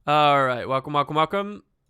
All right, welcome.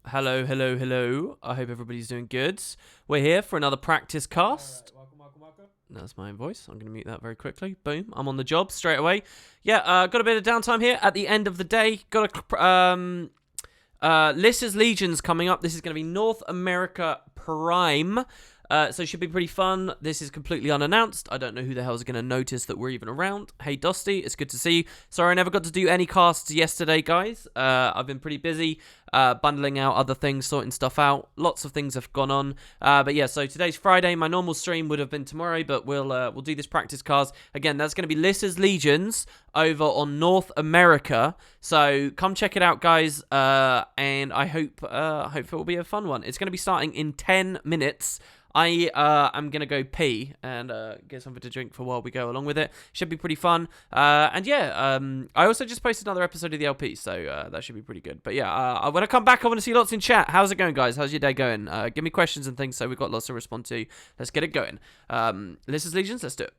Hello. I hope everybody's doing good. We're here for another practice cast. All right, welcome. That's my voice. I'm going to mute that very quickly. Boom, I'm on the job straight away. Yeah, got a bit of downtime here at the end of the day. Got a Lyssa's Legion's coming up. This is going to be North America Prime. So it should be pretty fun. This is completely unannounced. I don't know who the hell is going to notice that we're even around. Hey, Dusty, it's good to see you. Sorry, I never got to do any casts yesterday, guys. I've been pretty busy bundling out other things, sorting stuff out. Lots of things have gone on. But yeah, so today's Friday. My normal stream would have been tomorrow, but we'll do this practice cast. Again, that's going to be Lyssa's Legions over on North America. So come check it out, guys. And I hope it will be a fun one. It's going to be starting in 10 minutes. I'm going to go pee and get something to drink for while we go along with it. Should be pretty fun. And yeah, I also just posted another episode of the LP, so that should be pretty good. But yeah, when I come back, I want to see lots in chat. How's it going, guys? How's your day going? Give me questions and things, so we've got lots to respond to. Let's get it going. Lyssa's Legions, let's do it.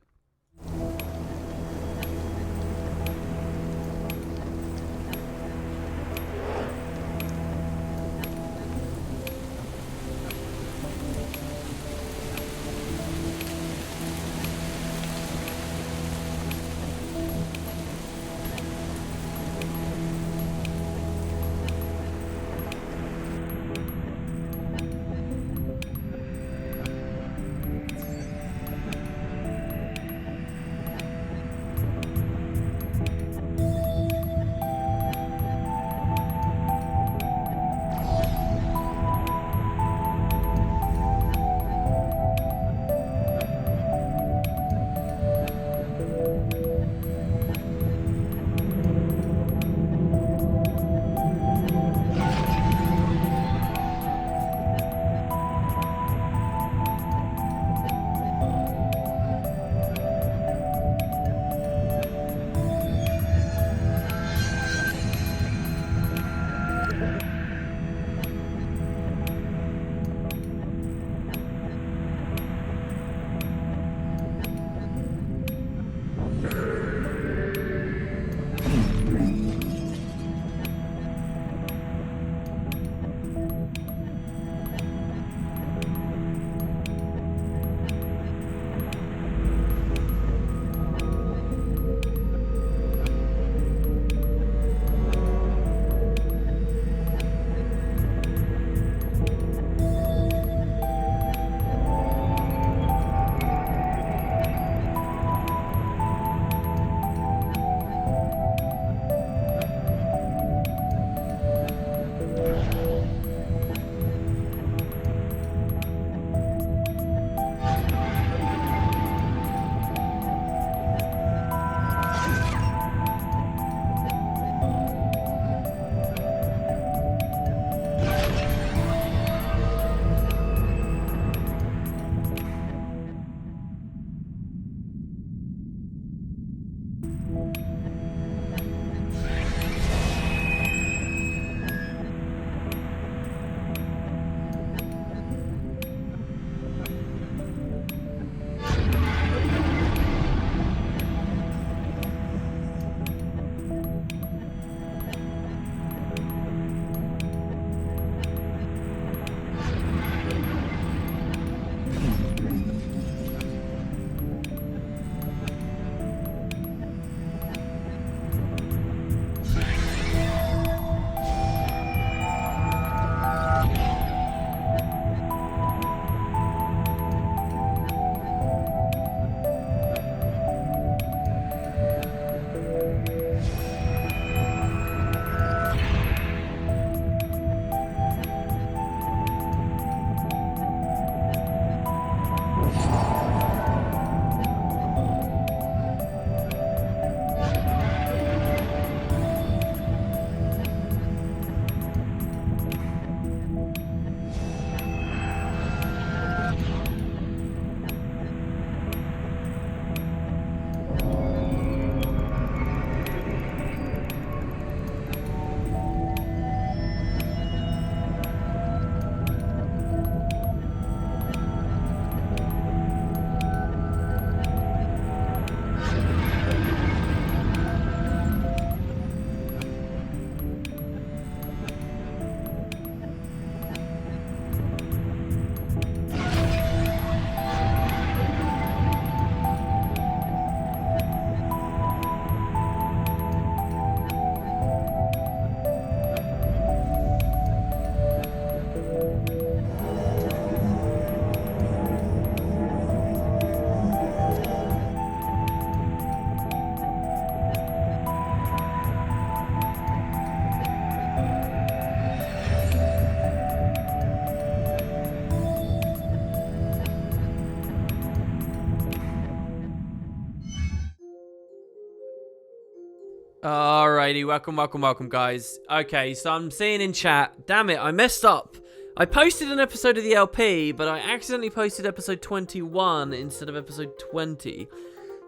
Alrighty, welcome, guys. Okay, so I'm seeing in chat. Damn it, I messed up. I posted an episode of the LP, but I accidentally posted episode 21 instead of episode 20.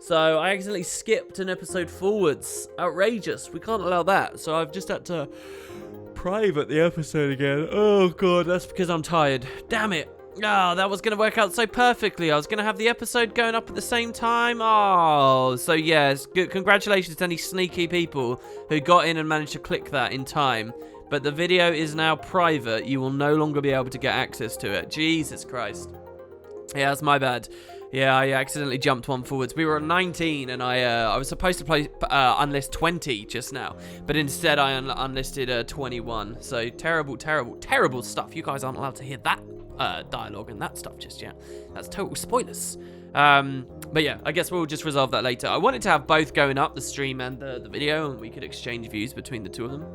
So I accidentally skipped an episode forwards. Outrageous. We can't allow that. So I've just had to private the episode again. Oh, God, that's because I'm tired. Damn it. Oh, that was going to work out so perfectly. I was going to have the episode going up at the same time. Oh, so yes, good. Congratulations to any sneaky people who got in and managed to click that in time. But the video is now private. You will no longer be able to get access to it. Jesus Christ. Yeah, that's my bad. Yeah, I accidentally jumped one forwards. We were at 19, and I was supposed to play unlist 20 just now, but instead I unlisted 21. So terrible stuff. You guys aren't allowed to hear that dialogue and that stuff just yet. That's total spoilers. But yeah, I guess we'll just resolve that later. I wanted to have both going up, the stream and the video, and we could exchange views between the two of them.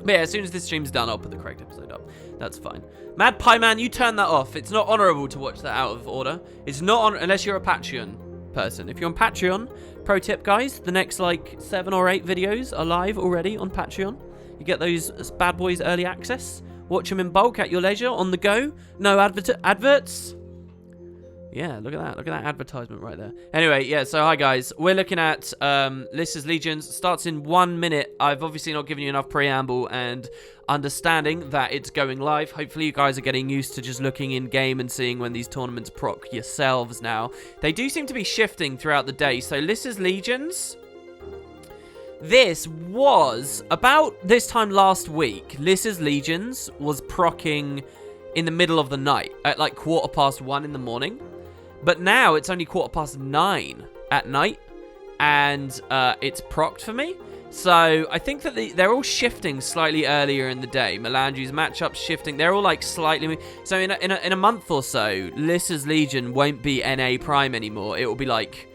But yeah, as soon as this stream's done, I'll put the correct episode up. That's fine. Mad Pie Man, you turn that off. It's not honourable to watch that out of order. It's not unless you're a Patreon person. If you're on Patreon, pro tip, guys, the next like 7 or 8 videos are live already on Patreon. You get those bad boys early access. Watch them in bulk at your leisure, on the go. No adverts. Yeah, look at that. Look at that advertisement right there. Anyway, yeah, so hi, guys. We're looking at Lyssa's Legions. Starts in 1 minute. I've obviously not given you enough preamble and understanding that it's going live. Hopefully, you guys are getting used to just looking in-game and seeing when these tournaments proc yourselves now. They do seem to be shifting throughout the day. So, Lyssa's Legions... This was about this time last week. Lyssa's Legions was procking in the middle of the night at like 1:15 in the morning. But now it's only 9:15 at night, and it's procced for me. So I think that they're all shifting slightly earlier in the day. Melandri's matchups shifting. They're all like slightly... So in a month or so, Lyssa's Legion won't be NA Prime anymore. It will be like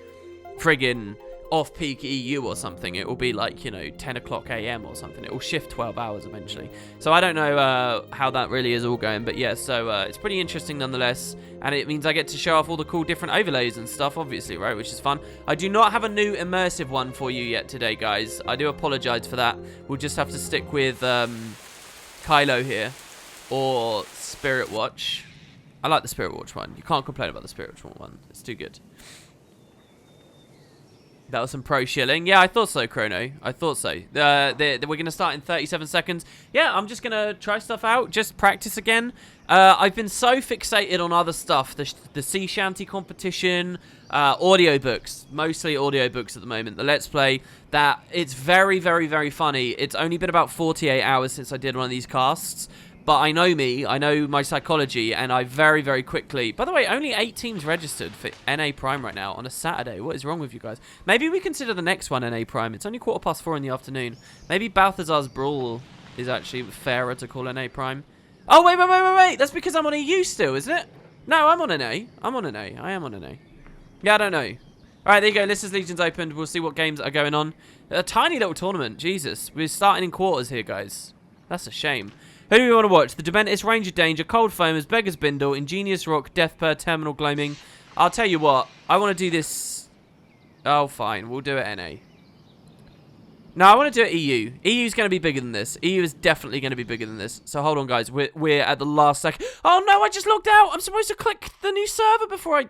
friggin' off-peak EU or something. It will be like, 10 o'clock AM or something. It will shift 12 hours eventually. So I don't know how that really is all going. But yeah, so it's pretty interesting nonetheless. And it means I get to show off all the cool different overlays and stuff, obviously, right? Which is fun. I do not have a new immersive one for you yet today, guys. I do apologize for that. We'll just have to stick with Kylo here. Or Spirit Watch. I like the Spirit Watch one. You can't complain about the Spirit Watch one. It's too good. That was some pro shilling. Yeah, I thought so, Chrono. I thought so. We're going to start in 37 seconds. Yeah, I'm just going to try stuff out. Just practice again. I've been so fixated on other stuff. The sea shanty competition, audiobooks. Mostly audiobooks at the moment. The Let's Play. That it's very, very, very funny. It's only been about 48 hours since I did one of these casts. But I know me, I know my psychology, and I very, very quickly... By the way, only 8 teams registered for NA Prime right now on a Saturday. What is wrong with you guys? Maybe we consider the next one NA Prime. It's only 4:15 in the afternoon. Maybe Balthazar's Brawl is actually fairer to call NA Prime. Oh, wait. That's because I'm on EU still, isn't it? No, I'm on NA. I'm on NA. I am on NA. Yeah, I don't know. All right, there you go. Lyssa's Legion's opened. We'll see what games are going on. A tiny little tournament. Jesus. We're starting in quarters here, guys. That's a shame. Who do we want to watch? The Dementis, Ranger Danger, Cold Foamers, Beggar's Bindle, Ingenious Rock, Death Purr, Terminal Gloaming. I'll tell you what. I want to do this... Oh, fine. We'll do it NA. No, I want to do it EU. EU's going to be bigger than this. EU is definitely going to be bigger than this. So hold on, guys. We're at the last second. Oh, no, I just logged out. I'm supposed to click the new server before I...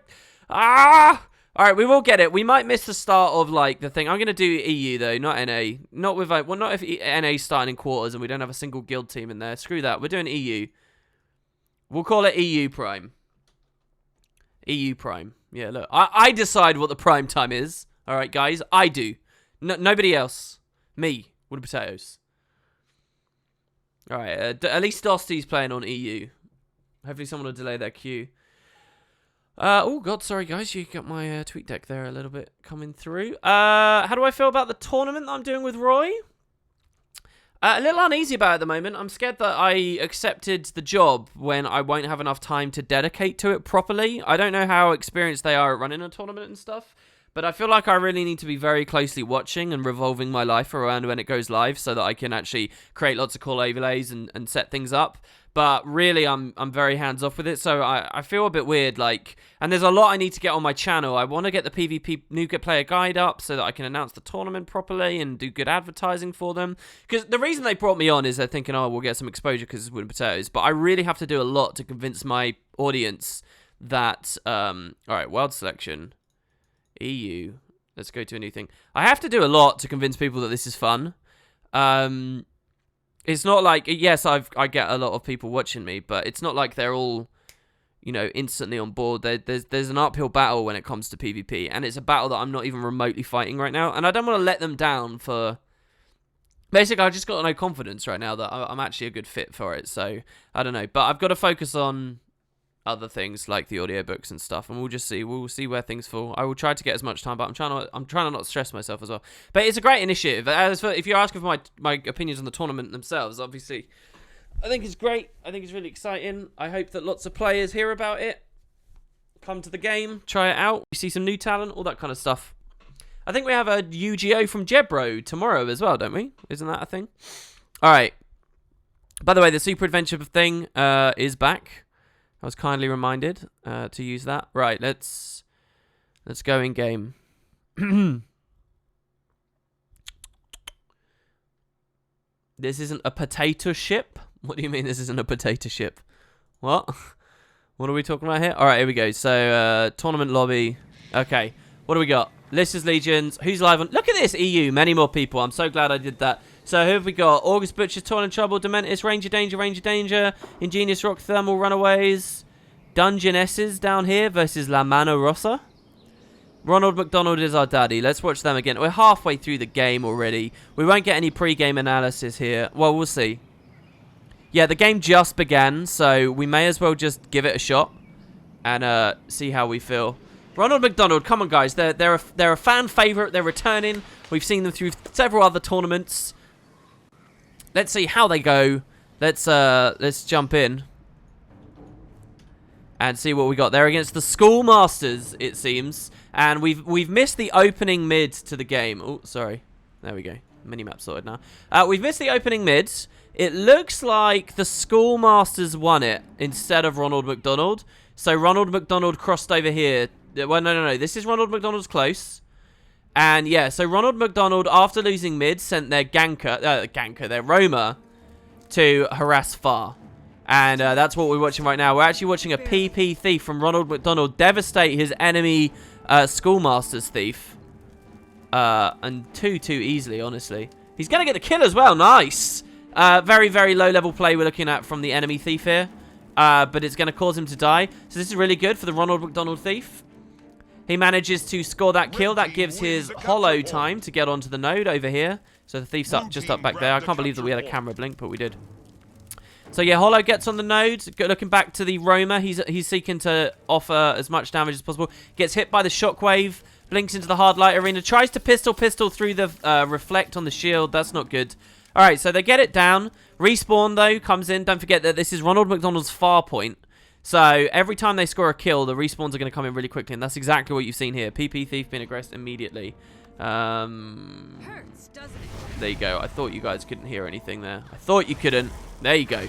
Ah! All right, we will get it. We might miss the start of, like, the thing. I'm going to do EU, though, not NA. Not with, like, well, not if NA's starting in quarters and we don't have a single guild team in there. Screw that. We're doing EU. We'll call it EU Prime. EU Prime. Yeah, look. I decide what the prime time is. All right, guys. I do. Nobody else. Me. With the potatoes. All right. At least Dosty's playing on EU. Hopefully someone will delay their queue. Oh, God, sorry, guys. You got my tweet deck there a little bit coming through. How do I feel about the tournament that I'm doing with Roy? A little uneasy about it at the moment. I'm scared that I accepted the job when I won't have enough time to dedicate to it properly. I don't know how experienced they are at running a tournament and stuff, But I feel like I really need to be very closely watching and revolving my life around when it goes live so that I can actually create lots of cool overlays and set things up. But really, I'm very hands-off with it, so I feel a bit weird, like... And there's a lot I need to get on my channel. I want to get the PvP New Player Guide up so that I can announce the tournament properly and do good advertising for them. Because the reason they brought me on is they're thinking, oh, we'll get some exposure because it's wooden potatoes. But I really have to do a lot to convince my audience that... Alright, world selection... EU. Let's go to a new thing. I have to do a lot to convince people that this is fun. It's not like, yes, I get a lot of people watching me, but it's not like they're all, you know, instantly on board. There's an uphill battle when it comes to PvP, and it's a battle that I'm not even remotely fighting right now, and I don't want to let them down for... Basically, I just got no confidence right now that I'm actually a good fit for it, so I don't know. But I've got to focus on other things like the audiobooks and stuff, and we'll just see. We'll see where things fall. I will try to get as much time, but I'm trying to not stress myself as well. But it's a great initiative. As for, if you're asking for my opinions on the tournament themselves, obviously, I think it's great. I think it's really exciting. I hope that lots of players hear about it, come to the game, try it out. We see some new talent, all that kind of stuff. I think we have a UGO from Jebro tomorrow as well, don't we? Isn't that a thing? All right. By the way, the Super Adventure thing is back. I was kindly reminded to use that. Right, let's go in game. This isn't a potato ship? What do you mean this isn't a potato ship? What? What are we talking about here? All right, here we go. So, tournament lobby. Okay, what do we got? Lyssa's Legions. Who's live on? Look at this, EU. Many more people. I'm so glad I did that. So who have we got? August Butcher's Toil and Trouble, Dementis, Ranger Danger, Ingenious Rock, Thermal Runaways, Dungeonesses down here versus La Mano Rossa. Ronald McDonald is our daddy. Let's watch them again. We're halfway through the game already. We won't get any pre-game analysis here. Well, we'll see. Yeah, the game just began, so we may as well just give it a shot and see how we feel. Ronald McDonald, come on, guys. They're a fan favorite. They're returning. We've seen them through several other tournaments. Let's see how they go. Let's jump in and see what we got. They're against the Schoolmasters, it seems, and we've missed the opening mid to the game. Oh, sorry. There we go. Minimap sorted now. We've missed the opening mids. It looks like the Schoolmasters won it instead of Ronald McDonald. So Ronald McDonald crossed over here. Well, no. This is Ronald McDonald's close. And yeah, so Ronald McDonald, after losing mid, sent their their roamer to harass far. And that's what we're watching right now. We're actually watching a PP thief from Ronald McDonald devastate his enemy Schoolmaster's thief. And too easily, honestly. He's going to get the kill as well. Nice. Very, very low level play we're looking at from the enemy thief here. But it's going to cause him to die. So this is really good for the Ronald McDonald thief. He manages to score that kill. That gives his hollow time to get onto the node over here. So the thief's just up back there. I can't believe that we had a camera blink, but we did. So yeah, Hollow gets on the node. Looking back to the roamer, he's seeking to offer as much damage as possible. Gets hit by the shockwave. Blinks into the hard light arena. Tries to pistol through the reflect on the shield. That's not good. All right, so they get it down. Respawn, though, comes in. Don't forget that this is Ronald McDonald's far point. So every time they score a kill, the respawns are going to come in really quickly, and that's exactly what you've seen here. PP Thief being aggressed immediately. Hurts, doesn't it? There you go. I thought you guys couldn't hear anything there. I thought you couldn't. There you go.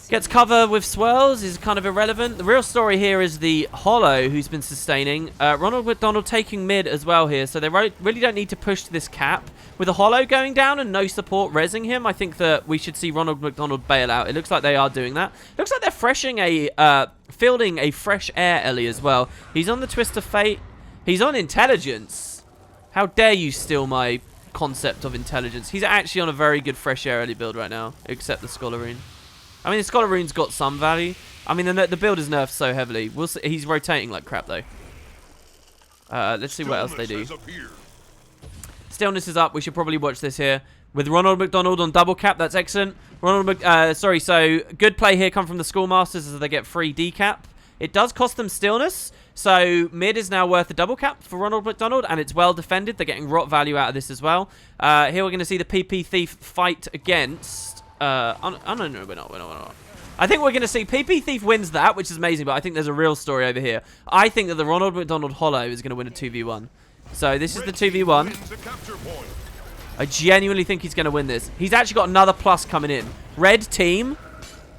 Gets cover with swirls, is kind of irrelevant. The real story here is the Hollow who's been sustaining. Ronald McDonald taking mid as well here, so they really don't need to push this cap. With the Hollow going down and no support rezzing him, I think that we should see Ronald McDonald bail out. It looks like they are doing that. Looks like they're fielding a fresh air Ellie as well. He's on the Twist of Fate. He's on intelligence. How dare you steal my concept of intelligence? He's actually on a very good fresh air Ellie build right now, except the Scholar Rune. I mean, the Scholar Rune's got some value. I mean, the build is nerfed so heavily. We'll see. He's rotating like crap, though. Let's see what else they do. Stillness is up. We should probably watch this here. With Ronald McDonald on double cap. That's excellent. So good play here come from the Schoolmasters as they get free decap. It does cost them Stillness. So mid is now worth a double cap for Ronald McDonald, and it's well defended. They're getting rot value out of this as well. Here we're going to see the PP Thief fight against... no, we're not. I think we're going to see PP Thief wins that, which is amazing, but I think there's a real story over here. I think that the Ronald McDonald Hollow is going to win a 2v1. So this is the 2v1. I genuinely think he's going to win this. He's actually got another plus coming in. Red team,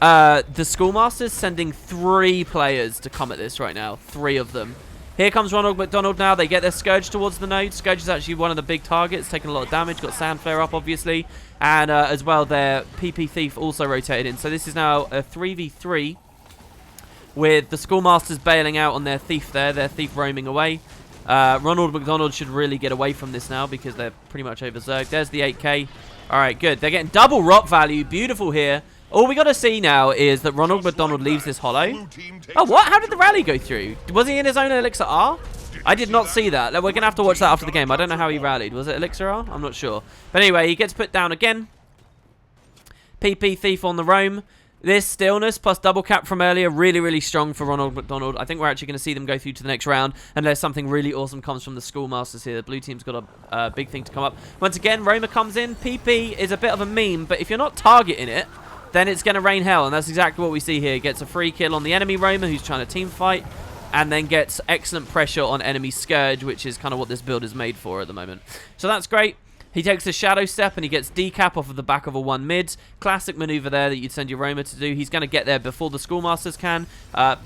the Schoolmaster's sending 3 players to come at this right now. 3 of them. Here comes Ronald McDonald now. They get their Scourge towards the node. Scourge is actually one of the big targets, taking a lot of damage. Got Sand Flare up, obviously. And as well, their PP Thief also rotated in. So this is now a 3v3 with the Schoolmasters bailing out on their Thief there. Their Thief roaming away. Ronald McDonald should really get away from this now because they're pretty much over Zerg. There's the 8k. All right, good. They're getting double rock value. Beautiful here. All we got to see now is that Ronald McDonald leaves this hollow. Oh, what? How did the rally go through? Was he in his own Elixir R? I did not see that. We're going to have to watch that after the game. I don't know how he rallied. Was it Elixir R? I'm not sure. But anyway, he gets put down again. PP Thief on the roam. This stillness plus double cap from earlier, really, really strong for Ronald McDonald. I think we're actually going to see them go through to the next round unless something really awesome comes from the Schoolmasters here. The blue team's got a big thing to come up. Once again, Roma comes in. PP is a bit of a meme, but if you're not targeting it, then it's going to rain hell, and that's exactly what we see here. Gets a free kill on the enemy Roma, who's trying to team fight, and then gets excellent pressure on enemy Scourge, which is kind of what this build is made for at the moment. So that's great. He takes a shadow step, and he gets decap off of the back of a 1 mid. Classic maneuver there that you'd send your Roma to do. He's going to get there before the Schoolmasters can.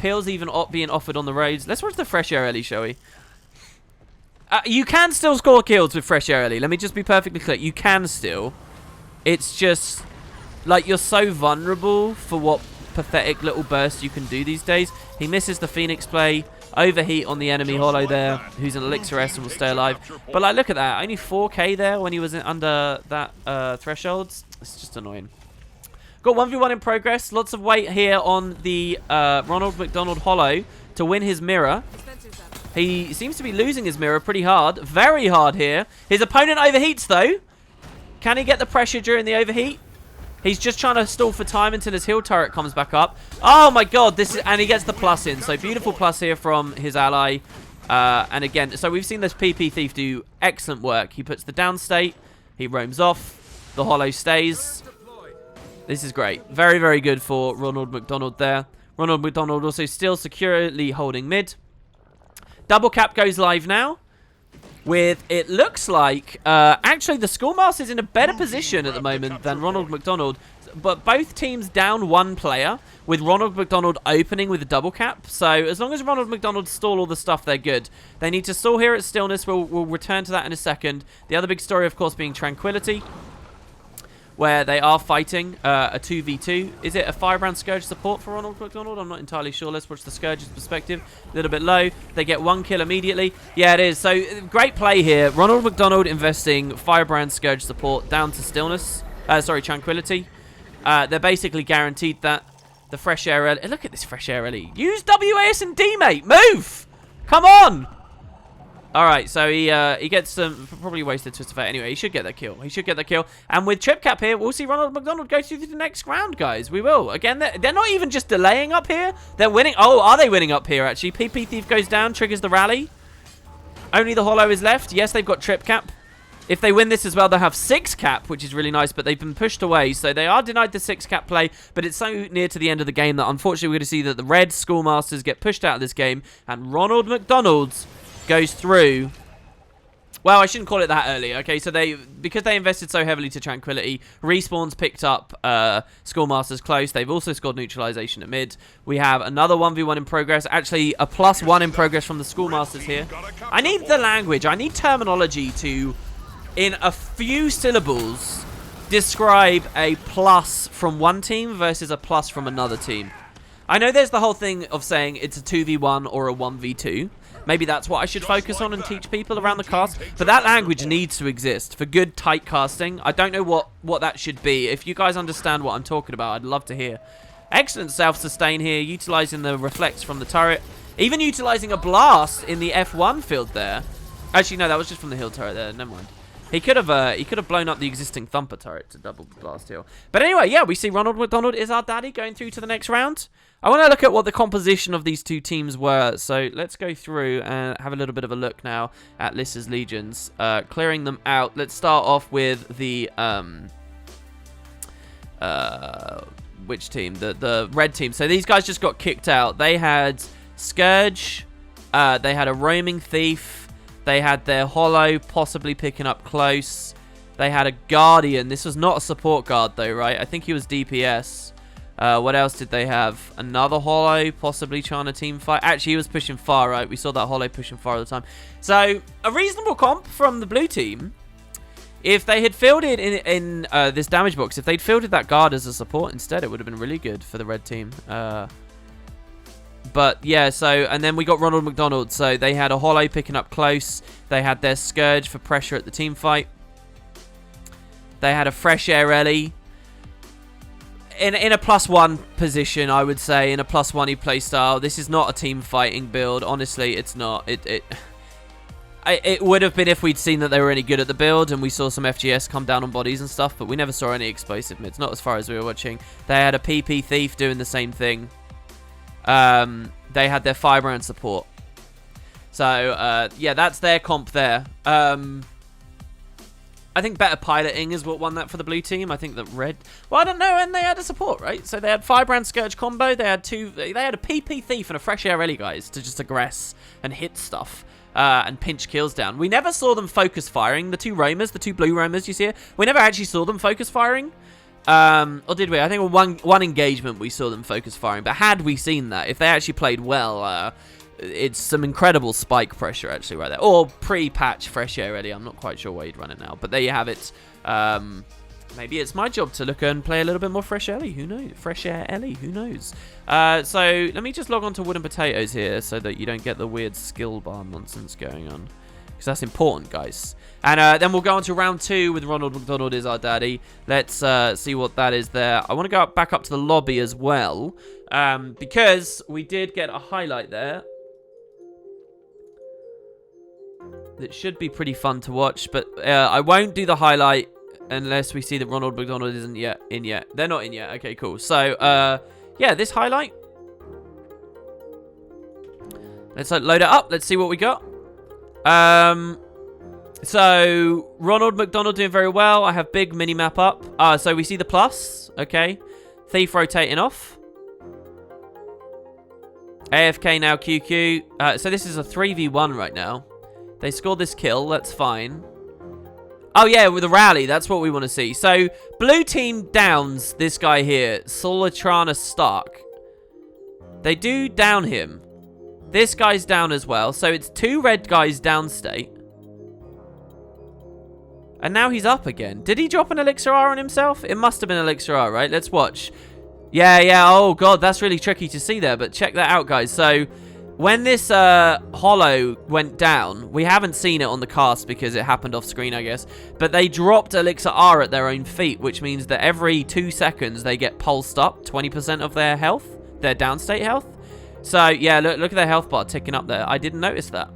Peel's even being offered on the roads. Let's watch the fresh air early, shall we? You can still score kills with fresh air early. Let me just be perfectly clear. You can still. It's just... like, you're so vulnerable for what pathetic little bursts you can do these days. He misses the Phoenix play. Overheat on the enemy Hollow there, who's an Elixir S and will stay alive. But, like, look at that. Only 4k there when he was under that thresholds. It's just annoying. Got 1v1 in progress. Lots of weight here on the Ronald McDonald Hollow to win his mirror. He seems to be losing his mirror pretty hard. Very hard here. His opponent overheats, though. Can he get the pressure during the overheat? He's just trying to stall for time until his heal turret comes back up. Oh my god, this is, and he gets the plus in. So beautiful plus here from his ally. And again, so we've seen this PP Thief do excellent work. He puts the down state. He roams off. The Hollow stays. This is great. Very, very good for Ronald McDonald there. Ronald McDonald also still securely holding mid. Double cap goes live now. With, it looks like, actually the Schoolmaster's in a better position at the moment than Ronald McDonald. But both teams down 1 player, with Ronald McDonald opening with a double cap. So as long as Ronald McDonald stall all the stuff, they're good. They need to stall here at Stillness. We'll return to that in a second. The other big story, of course, being Tranquility, where they are fighting a 2v2. Is it a Firebrand Scourge support for Ronald McDonald? I'm not entirely sure. Let's watch the Scourge's perspective. A little bit low. They get 1 kill immediately. Yeah, it is. So, great play here. Ronald McDonald investing Firebrand Scourge support down to Stillness. Sorry, Tranquility. They're basically guaranteed that. The fresh air... Look at this fresh air LE. Use WASD, mate. Move! Come on! Alright, so he gets some... probably wasted Twist of Fate. Anyway, he should get that kill. He should get that kill. And with Trip Cap here, we'll see Ronald McDonald go through to the next round, guys. We will. Again, they're not even just delaying up here. They're winning. Oh, are they winning up here, actually? PP Thief goes down, triggers the rally. Only the Hollow is left. Yes, they've got Trip Cap. If they win this as well, they'll have 6 cap, which is really nice, but they've been pushed away. So they are denied the 6 cap play, but it's so near to the end of the game that unfortunately we're going to see that the Red Schoolmasters get pushed out of this game, and Ronald McDonald's goes through. Well, I shouldn't call it that early, okay? So because they invested so heavily to Tranquility, Respawn's picked up Schoolmasters close. They've also scored neutralization at mid. We have another 1v1 in progress. Actually, a +1 in progress from the Schoolmasters here. I need the language. I need terminology to, in a few syllables, describe a plus from one team versus a plus from another team. I know there's the whole thing of saying it's a 2v1 or a 1v2. Maybe that's what I should focus on and teach people around the cast. But that language needs to exist for good, tight casting. I don't know what that should be. If you guys understand what I'm talking about, I'd love to hear. Excellent self-sustain here, utilizing the reflects from the turret. Even utilizing a blast in the F1 field there. Actually, no, that was just from the hill turret there. Never mind. He could have blown up the existing Thumper turret to double blast heal. But anyway, yeah, we see Ronald McDonald is our daddy going through to the next round. I want to look at what the composition of these two teams were. So let's go through and have a little bit of a look now at Lyssa's Legions. Clearing them out. Let's start off with the which team? The red team. So these guys just got kicked out. They had Scourge. They had a roaming thief. They had their Hollow possibly picking up close. They had a Guardian. This was not a support guard though, right? I think he was DPS. What else did they have? Another Hollow possibly trying to team fight. Actually, he was pushing far, right? We saw that Hollow pushing far all the time. So a reasonable comp from the blue team. If they had fielded in this damage box, if they'd fielded that guard as a support instead, it would have been really good for the red team. But yeah, so, and then we got Ronald McDonald. So they had a Hollow picking up close. They had their Scourge for pressure at the team fight. They had a Fresh Air Ellie. In a +1 position, I would say. In a +1 playstyle. This is not a team fighting build. Honestly, it's not. It would have been if we'd seen that they were any good at the build and we saw some FGS come down on bodies and stuff, but we never saw any explosive mids, not as far as we were watching. They had a PP Thief doing the same thing. They had their Firebrand support. So, yeah, that's their comp there. I think better piloting is what won that for the blue team. I think that red... Well, I don't know, and they had a support, right? So they had Firebrand Scourge combo, they had They had a PP Thief and a Fresh Air Ellie, guys, to just aggress and hit stuff. And pinch kills down. We never saw them focus firing. The two roamers, the two blue roamers you see here, we never actually saw them focus firing. Or did we? I think one engagement we saw them focus firing. But had we seen that, if they actually played well, it's some incredible spike pressure actually right there. Or pre-patch Fresh Air Ellie. I'm not quite sure why you'd run it now. But there you have it. Maybe it's my job to look and play a little bit more Fresh Ellie. Who knows? Fresh Air Ellie. Who knows? So let me just log on to Wooden Potatoes here so that you don't get the weird skill bar nonsense going on. Because that's important, guys. And then we'll go on to round 2 with Ronald McDonald is our daddy. Let's see what that is there. I want to go back up to the lobby as well. Because we did get a highlight there. That should be pretty fun to watch. But I won't do the highlight unless we see that Ronald McDonald isn't in yet. They're not in yet. Okay, cool. So, yeah, this highlight. Let's load it up. Let's see what we got. So, Ronald McDonald doing very well. I have big mini-map up. So we see the plus. Okay. Thief rotating off. AFK now QQ. So this is a 3v1 right now. They scored this kill. That's fine. Oh, yeah, with a rally. That's what we want to see. So, blue team downs this guy here. Solitrana Stark. They do down him. This guy's down as well. So, it's 2 red guys downstate. And now he's up again. Did he drop an Elixir R on himself? It must have been Elixir R, right? Let's watch. Yeah. Oh, God. That's really tricky to see there. But check that out, guys. So... when this Hollow went down, we haven't seen it on the cast because it happened off screen, I guess. But they dropped Elixir R at their own feet, which means that every 2 seconds they get pulsed up 20% of their health, their downstate health. So, yeah, look at their health bar ticking up there. I didn't notice that.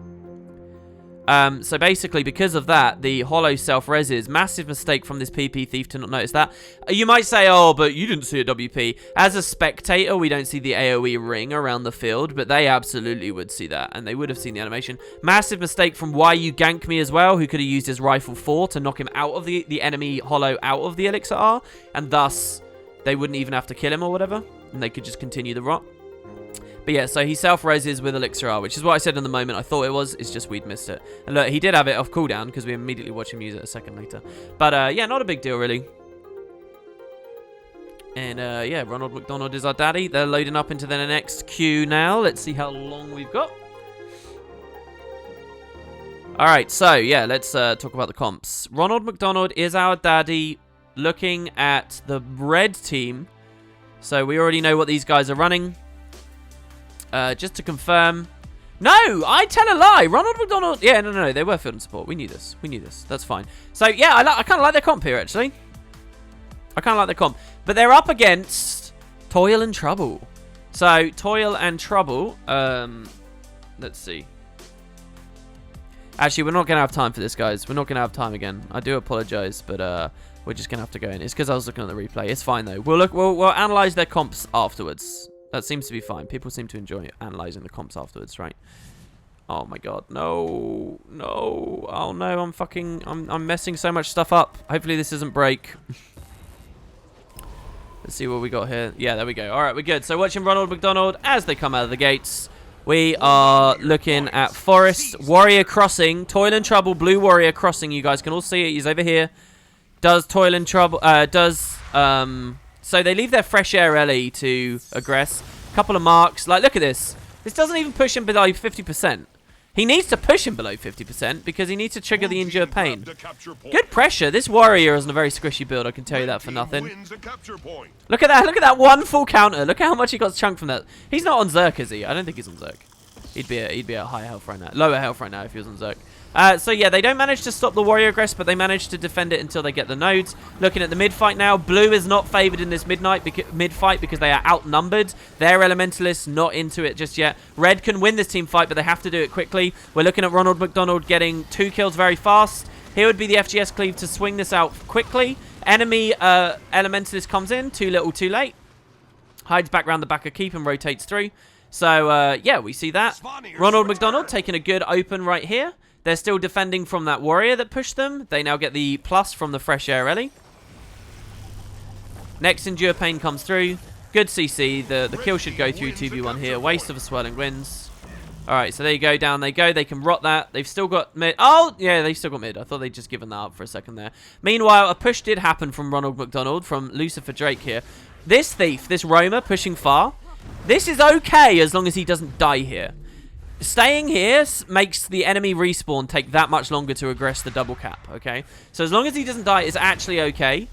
So basically, because of that, the Hollow self-reses. Massive mistake from this PP Thief to not notice that. You might say, oh, but you didn't see a WP. As a spectator, we don't see the AoE ring around the field, but they absolutely would see that, and they would have seen the animation. Massive mistake from YU Gank Me as well, who could have used his Rifle 4 to knock him out of the enemy Hollow out of the Elixir R, and thus they wouldn't even have to kill him or whatever, and they could just continue the rot. But yeah, so he self-reses with Elixir R, which is what I said in the moment. I thought it was. It's just we'd missed it. And look, he did have it off cooldown because we immediately watched him use it a second later. But yeah, not a big deal, really. And yeah, Ronald McDonald is our daddy. They're loading up into the next queue now. Let's see how long we've got. All right, so yeah, let's talk about the comps. Ronald McDonald is our daddy looking at the red team. So we already know what these guys are running. Just to confirm. No, I tell a lie. Ronald McDonald. Yeah, no. They were field and support. We knew this. That's fine. So, yeah, I kind of like their comp here, actually. I kind of like their comp. But they're up against Toil and Trouble. So, Toil and Trouble. Let's see. Actually, we're not going to have time for this, guys. We're not going to have time again. I do apologize, but we're just going to have to go in. It's because I was looking at the replay. It's fine, though. We'll analyze their comps afterwards. That seems to be fine. People seem to enjoy analysing the comps afterwards, right? Oh my god, no. Oh no, I'm messing so much stuff up. Hopefully this isn't break. Let's see what we got here. Yeah, there we go. All right, we're good. So watching Ronald McDonald as they come out of the gates. We are looking at Forest, Warrior Crossing, Toil and Trouble, Blue Warrior Crossing. You guys can all see it. He's over here. Does Toil and Trouble, so they leave their Fresh Air Ellie to aggress. Couple of marks. Like, look at this. This doesn't even push him below 50%. He needs to push him below 50% because he needs to trigger the Endure Pain. Good pressure. This Warrior isn't a very squishy build, I can tell you that for nothing. Look at that. Look at that one full counter. Look at how much he got chunked from that. He's not on Zerk, is he? I don't think he's on Zerk. He'd be at high health right now. Lower health right now if he was on Zerk. So yeah, they don't manage to stop the Warrior Aggress, but they manage to defend it until they get the nodes. Looking at the mid-fight now, Blue is not favored in this mid-fight because they are outnumbered. Their Elementalists not into it just yet. Red can win this team fight, but they have to do it quickly. We're looking at Ronald McDonald getting 2 kills very fast. Here would be the FGS cleave to swing this out quickly. Enemy Elementalist comes in, too little, too late. Hides back around the back of keep and rotates through. So, yeah, we see that. Ronald McDonald taking a good open right here. They're still defending from that Warrior that pushed them. They now get the plus from the Fresh Air Ellie. Next Endure Pain comes through. Good CC. The kill should go through 2v1 here. Waste of a Swirling Winds. Alright, so there you go. Down they go. They can rot that. They've still got mid. Oh, yeah, they've still got mid. I thought they'd just given that up for a second there. Meanwhile, a push did happen from Ronald McDonald, from Lyssa for Drake here. This Thief, this Roamer pushing far. This is okay as long as he doesn't die here. Staying here makes the enemy respawn take that much longer to aggress the double cap, okay? So as long as he doesn't die, it's actually okay.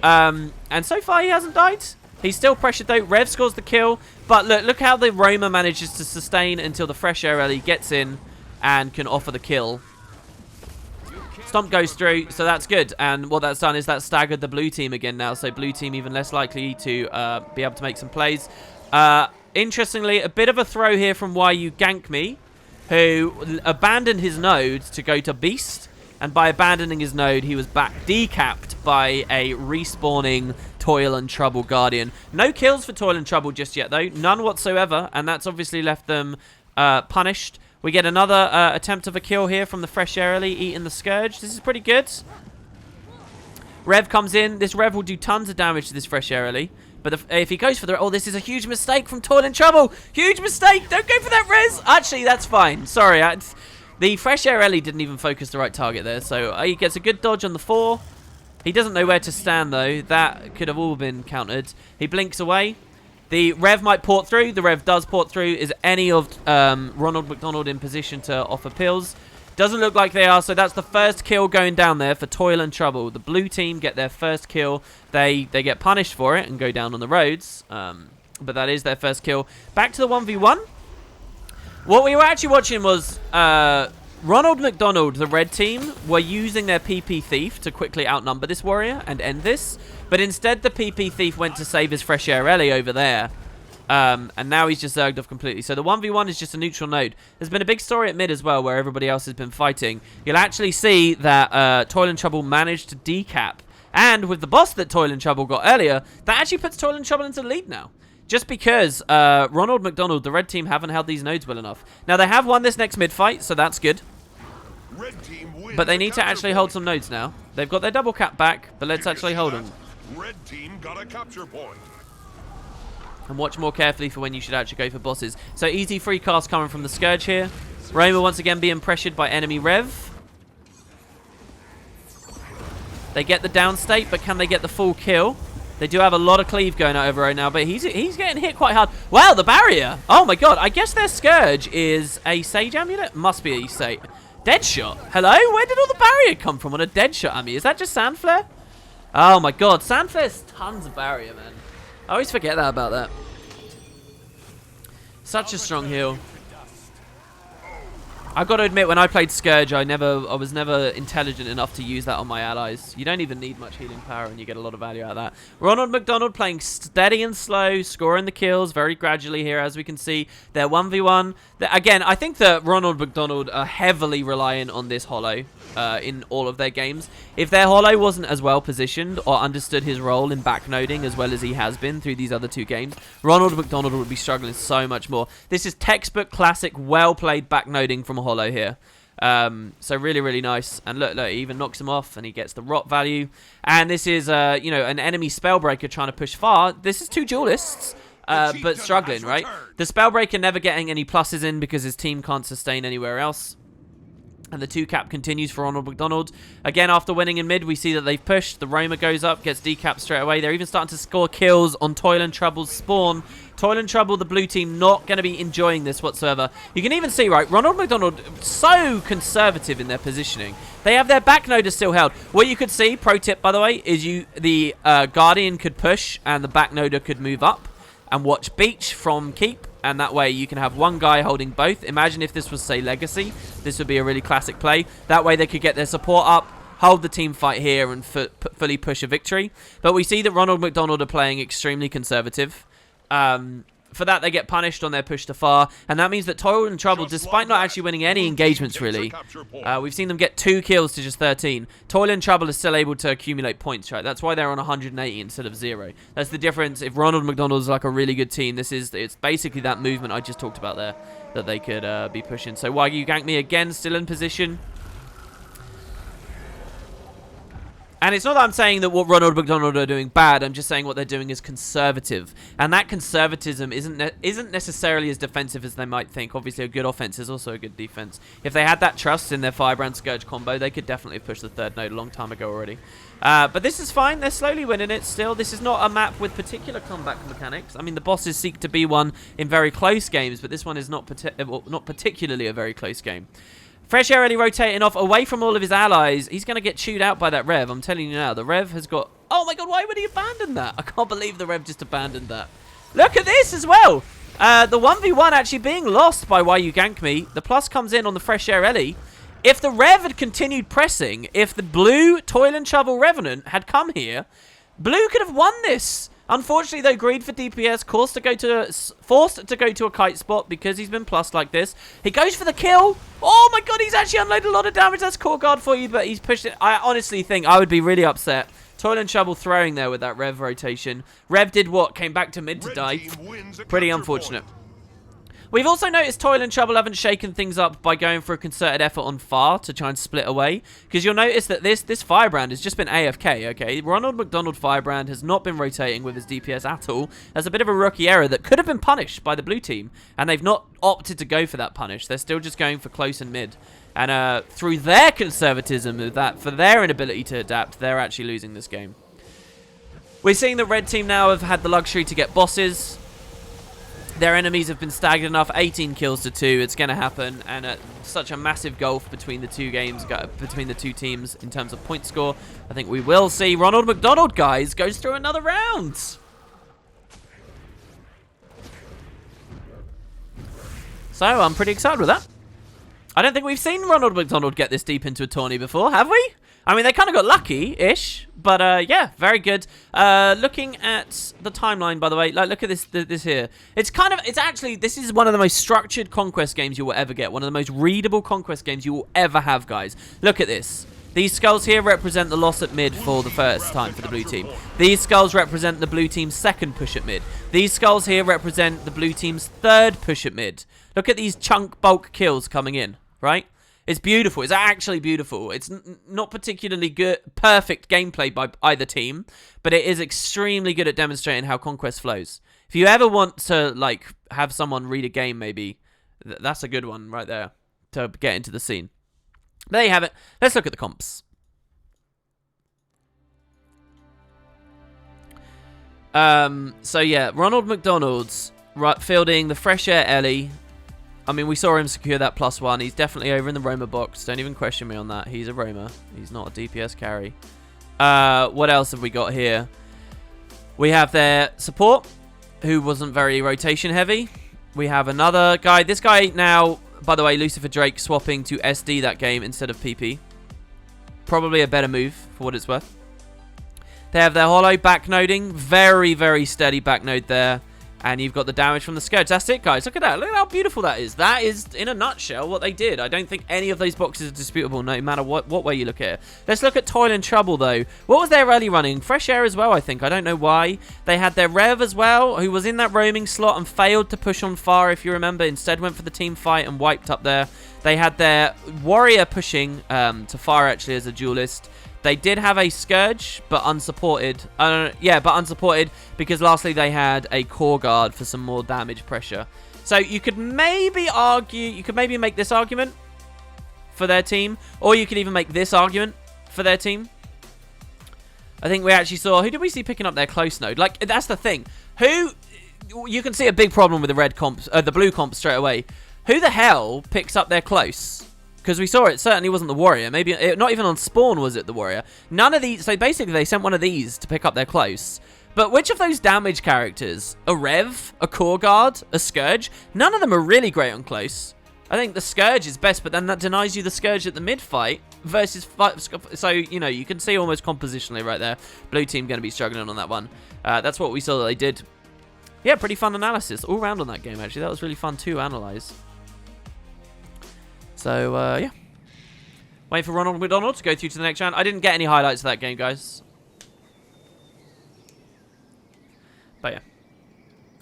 And so far, he hasn't died. He's still pressured, though. Rev scores the kill. But look how the Roamer manages to sustain until the Fresh Air Ellie gets in and can offer the kill. Stomp goes through, so that's good. And what that's done is that staggered the blue team again now. So blue team even less likely to be able to make some plays. Interestingly, a bit of a throw here from YU Gank Me, who abandoned his node to go to Beast. And by abandoning his node, he was back decapped by a respawning Toil and Trouble Guardian. No kills for Toil and Trouble just yet, though. None whatsoever. And that's obviously left them punished. We get another attempt of a kill here from the Fresh Air Ellie, eating the Scourge. This is pretty good. Rev comes in. This Rev will do tons of damage to this Fresh Air Ellie. But if he goes for the... Oh, this is a huge mistake from Toil and Trouble. Huge mistake. Don't go for that res. Actually, that's fine. Sorry. The Fresh Air Ellie didn't even focus the right target there. So he gets a good dodge on the 4. He doesn't know where to stand, though. That could have all been countered. He blinks away. The Rev might port through. The Rev does port through. Is any of Ronald McDonald in position to offer pills? Doesn't look like they are, so that's the first kill going down there for Toil and Trouble. The blue team get their first kill. They get punished for it and go down on the roads. But that is their first kill. Back to the 1v1. What we were actually watching was Ronald McDonald, the red team, were using their PP Thief to quickly outnumber this Warrior and end this. But instead, the PP Thief went to save his Fresh Air Ellie over there. And now he's just zerged off completely. So the 1v1 is just a neutral node. There's been a big story at mid as well where everybody else has been fighting. You'll actually see that Toil and Trouble managed to decap. And with the boss that Toil and Trouble got earlier, that actually puts Toil and Trouble into the lead now. Just because Ronald McDonald, the red team, haven't held these nodes well enough. Now, they have won this next mid fight, so that's good. But they need to actually hold some nodes now. They've got their double cap back, but let's actually hold them. Red team got a capture point. And watch more carefully for when you should actually go for bosses. So easy free cast coming from the Scourge here. Roma once again being pressured by enemy Rev. They get the down state, but can they get the full kill? They do have a lot of cleave going over right now, but he's getting hit quite hard. Wow, the barrier! Oh my god, I guess their Scourge is a Sage Amulet? Must be a Sage. Deadshot. Hello? Where did all the barrier come from on a Deadshot Ami? Is that just Sandflare? Oh my god, Sandflare's tons of barrier, man. I always forget that about that. Such a strong heal. I've got to admit, when I played Scourge, I was never intelligent enough to use that on my allies. You don't even need much healing power, and you get a lot of value out of that. Ronald McDonald playing steady and slow, scoring the kills very gradually here, as we can see. They're 1v1. Again, I think that Ronald McDonald are heavily reliant on this holo in all of their games. If their holo wasn't as well positioned or understood his role in backnoding as well as he has been through these other two games, Ronald McDonald would be struggling so much more. This is textbook classic, well-played backnoding from holo here. So really, really nice. And look, he even knocks him off, and he gets the rot value. And this is, you know, an enemy Spellbreaker trying to push far. This is 2 duelists, but struggling, right? The Spellbreaker never getting any pluses in because his team can't sustain anywhere else. And the 2-cap continues for Ronald McDonald. Again, after winning in mid, we see that they've pushed. The Roma goes up, gets decapped straight away. They're even starting to score kills on Toil and Trouble's spawn. Toil and Trouble, the blue team, not going to be enjoying this whatsoever. You can even see, right, Ronald McDonald, so conservative in their positioning. They have their back noder still held. What you could see, pro tip, by the way, is the Guardian could push and the back noder could move up and watch Beach from Keep. And that way you can have one guy holding both. Imagine if this was, say, Legacy. This would be a really classic play. That way they could get their support up, hold the team fight here, and fully push a victory. But we see that Ronald McDonald are playing extremely conservative. For that, they get punished on their push to far. And that means that Toil and Trouble, despite not actually winning any engagements, really, we've seen them get 2 kills to just 13. Toil and Trouble is still able to accumulate points, right? That's why they're on 180 instead of 0. That's the difference. If Ronald McDonald's like a really good team, it's basically that movement I just talked about there that they could be pushing. So Wagyu gank me again, still in position. And it's not that I'm saying that what Ronald McDonald are doing bad. I'm just saying what they're doing is conservative. And that conservatism isn't necessarily as defensive as they might think. Obviously, a good offense is also a good defense. If they had that trust in their Firebrand Scourge combo, they could definitely have pushed the 3rd node a long time ago already. But this is fine. They're slowly winning it still. This is not a map with particular comeback mechanics. I mean, the bosses seek to be one in very close games, but this one is not particularly a very close game. Fresh Air Ellie rotating off away from all of his allies. He's going to get chewed out by that Rev. I'm telling you now. The Rev has got... Oh my god, why would he abandon that? I can't believe the Rev just abandoned that. Look at this as well. The 1v1 actually being lost by Why You Gank Me. The plus comes in on the Fresh Air Ellie. If the Rev had continued pressing, if the blue Toil and Trouble Revenant had come here, blue could have won this. Unfortunately, though, greed for DPS, forced to go to a kite spot because he's been plussed like this. He goes for the kill. Oh my god, he's actually unloaded a lot of damage. That's core guard for you, but he's pushed it. I honestly think I would be really upset. Toil and Trouble throwing there with that Rev rotation. Rev did what? Came back to mid to die. Pretty unfortunate. We've also noticed Toil and Trouble haven't shaken things up by going for a concerted effort on far to try and split away. Because you'll notice that this Firebrand has just been AFK, okay? Ronald McDonald Firebrand has not been rotating with his DPS at all. That's a bit of a rookie error that could have been punished by the blue team. And they've not opted to go for that punish. They're still just going for close and mid. And through their conservatism, for their inability to adapt, they're actually losing this game. We're seeing the red team now have had the luxury to get bosses. Their enemies have been staggered enough, 18 kills to 2. It's going to happen, and such a massive gulf between the two games, between the two teams in terms of point score. I think we will see Ronald McDonald, guys, goes through another round. So I'm pretty excited with that. I don't think we've seen Ronald McDonald get this deep into a tourney before, have we? I mean, they kind of got lucky-ish, but yeah, very good. Looking at the timeline, by the way, like, look at this here. It's actually, this is one of the most structured Conquest games you will ever get. One of the most readable Conquest games you will ever have, guys. Look at this. These skulls here represent the loss at mid for the first time for the blue team. These skulls represent the blue team's second push at mid. These skulls here represent the blue team's third push at mid. Look at these chunk bulk kills coming in, right? It's beautiful. It's actually beautiful. It's not particularly good, perfect gameplay by either team, but it is extremely good at demonstrating how Conquest flows. If you ever want to, like, have someone read a game, maybe, that's a good one right there to get into the scene. There you have it. Let's look at the comps. So yeah, Ronald McDonald's fielding the Fresh Air Ellie. I mean, we saw him secure that +1. He's definitely over in the Roma box. Don't even question me on that. He's a Roma. He's not a DPS carry. What else have we got here? We have their support, who wasn't very rotation heavy. We have another guy. This guy now, by the way, Lucifer Drake swapping to SD that game instead of PP. Probably a better move for what it's worth. They have their hollow backnoding. Very, very steady backnode there. And you've got the damage from the Scourge. That's it, guys. Look at that. Look at how beautiful that is. That is, in a nutshell, what they did. I don't think any of those boxes are disputable, no matter what way you look at it. Let's look at Toil and Trouble, though. What was their rally running? Fresh Air as well, I think. I don't know why. They had their Rev as well, who was in that roaming slot and failed to push on far, if you remember. Instead went for the team fight and wiped up there. They had their warrior pushing to far actually as a duelist. They did have a Scourge, but unsupported. But unsupported because lastly they had a Core Guard for some more damage pressure. So you could maybe argue, you could maybe make this argument for their team, or you could even make this argument for their team. I think we actually saw, who did we see picking up their close node? Like, that's the thing. You can see a big problem with the red comp, the blue comp straight away. Who the hell picks up their close? Because we saw it certainly wasn't the warrior. Maybe, not even on spawn was it the warrior. None of these, so basically they sent one of these to pick up their close. But which of those damage characters, a Rev, a Core Guard, a Scourge, none of them are really great on close. I think the Scourge is best, but then that denies you the Scourge at the mid-fight versus... So, you know, you can see almost compositionally right there. Blue team going to be struggling on that one. That's what we saw that they did. Yeah, pretty fun analysis all round on that game, actually. That was really fun to analyze. So, yeah. Waiting for Ronald McDonald to go through to the next round. I didn't get any highlights of that game, guys. But, yeah.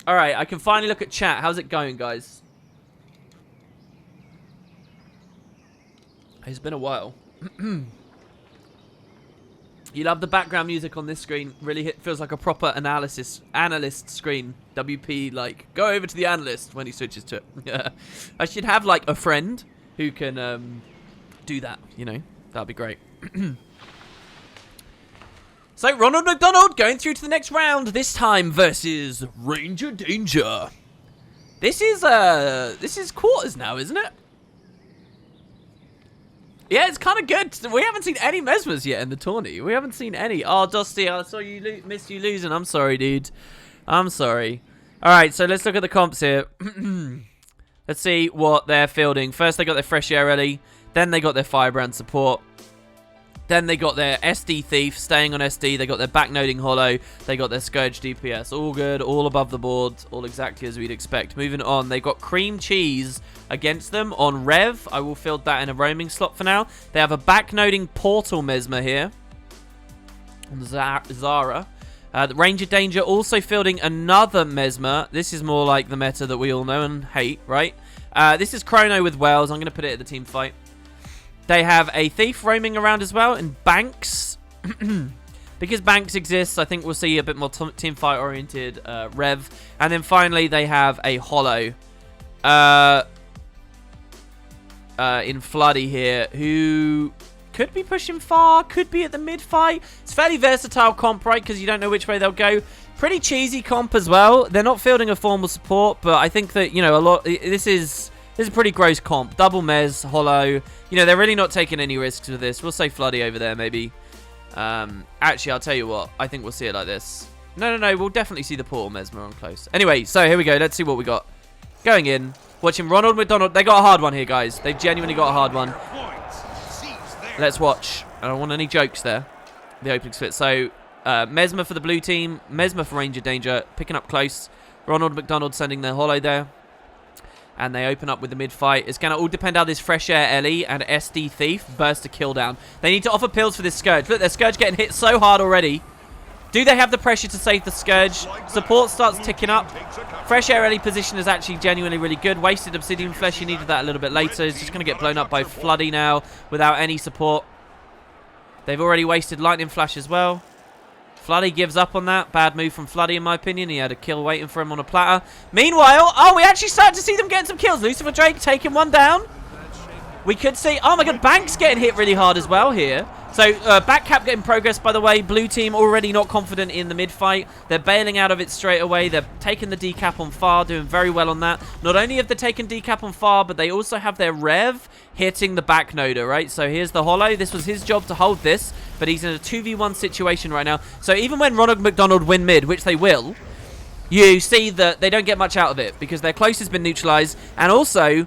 Alright, I can finally look at chat. How's it going, guys? It's been a while. You love the background music on this screen. Really feels like a proper analyst screen. WP, like, go over to the analyst when he switches to it. Yeah. I should have, like, a friend who can do that, you know. That'd be great. So, Ronald McDonald going through to the next round. This time versus Ranger Danger. This is quarters now, isn't it? Yeah, it's kind of good. We haven't seen any Mesmers yet in the tourney. We haven't seen any. Oh, Dusty, I saw you missed you losing. I'm sorry, dude. I'm sorry. All right, so let's look at the comps here. Let's see what they're fielding. First, they got their Fresh Air Ellie. Then they got their Firebrand support. Then they got their SD Thief, staying on SD. They got their backnoding Hollow. They got their Scourge DPS. All good, all above the board, all exactly as we'd expect. Moving on, they got Cream Cheese against them on Rev. I will field that in a roaming slot for now. They have a backnoding Portal Mesmer here on Zara. The Ranger Danger also fielding another Mesmer. This is more like the meta that we all know and hate, right? This is Chrono with Wells. I'm going to put it at the team fight. They have a Thief roaming around as well, and Banks. Because Banks exists, I think we'll see a bit more team fight oriented Rev. And then finally, they have a Hollow in Floody here, who could be pushing far, could be at the mid fight. It's fairly versatile comp, right? Because you don't know which way they'll go. Pretty cheesy comp as well. They're not fielding a formal support, but I think that, you know, this is a pretty gross comp. Double Mez, Hollow. You know, they're really not taking any risks with this. We'll say Floody over there, maybe. Actually, I'll tell you what. I think we'll see it like this. No. We'll definitely see the Portal Mesmer on close. Anyway, so here we go. Let's see what we got. Going in. Watching Ronald McDonald. They got a hard one here, guys. They've genuinely got a hard one. Let's watch. I don't want any jokes there. The opening split. So, Mesmer for the blue team. Mesmer for Ranger Danger. Picking up close. Ronald McDonald sending their Hollow there. And they open up with the mid-fight. It's going to all depend how this Fresh Air Ellie and SD Thief burst a kill down. They need to offer pills for this Scourge. Look, their Scourge getting hit so hard already. Do they have the pressure to save the Scourge? Support starts ticking up. Fresh Air Ellie position is actually genuinely really good. Wasted Obsidian Flesh. You needed that a little bit later. It's just going to get blown up by Floody now without any support. They've already wasted Lightning Flash as well. Floody gives up on that. Bad move from Floody, in my opinion. He had a kill waiting for him on a platter. Meanwhile, oh, we actually started to see them getting some kills. Lucifer Drake taking one down. We could see, oh my god, Banks getting hit really hard as well here. So, back cap getting progress, by the way. Blue team already not confident in the mid-fight. They're bailing out of it straight away. They're taking the decap on far, doing very well on that. Not only have they taken decap on far, but they also have their Rev hitting the backnoder, right? So here's the Hollow. This was his job to hold this, but he's in a 2v1 situation right now. So even when Ronald McDonald win mid, which they will, you see that they don't get much out of it because their close has been neutralized, and also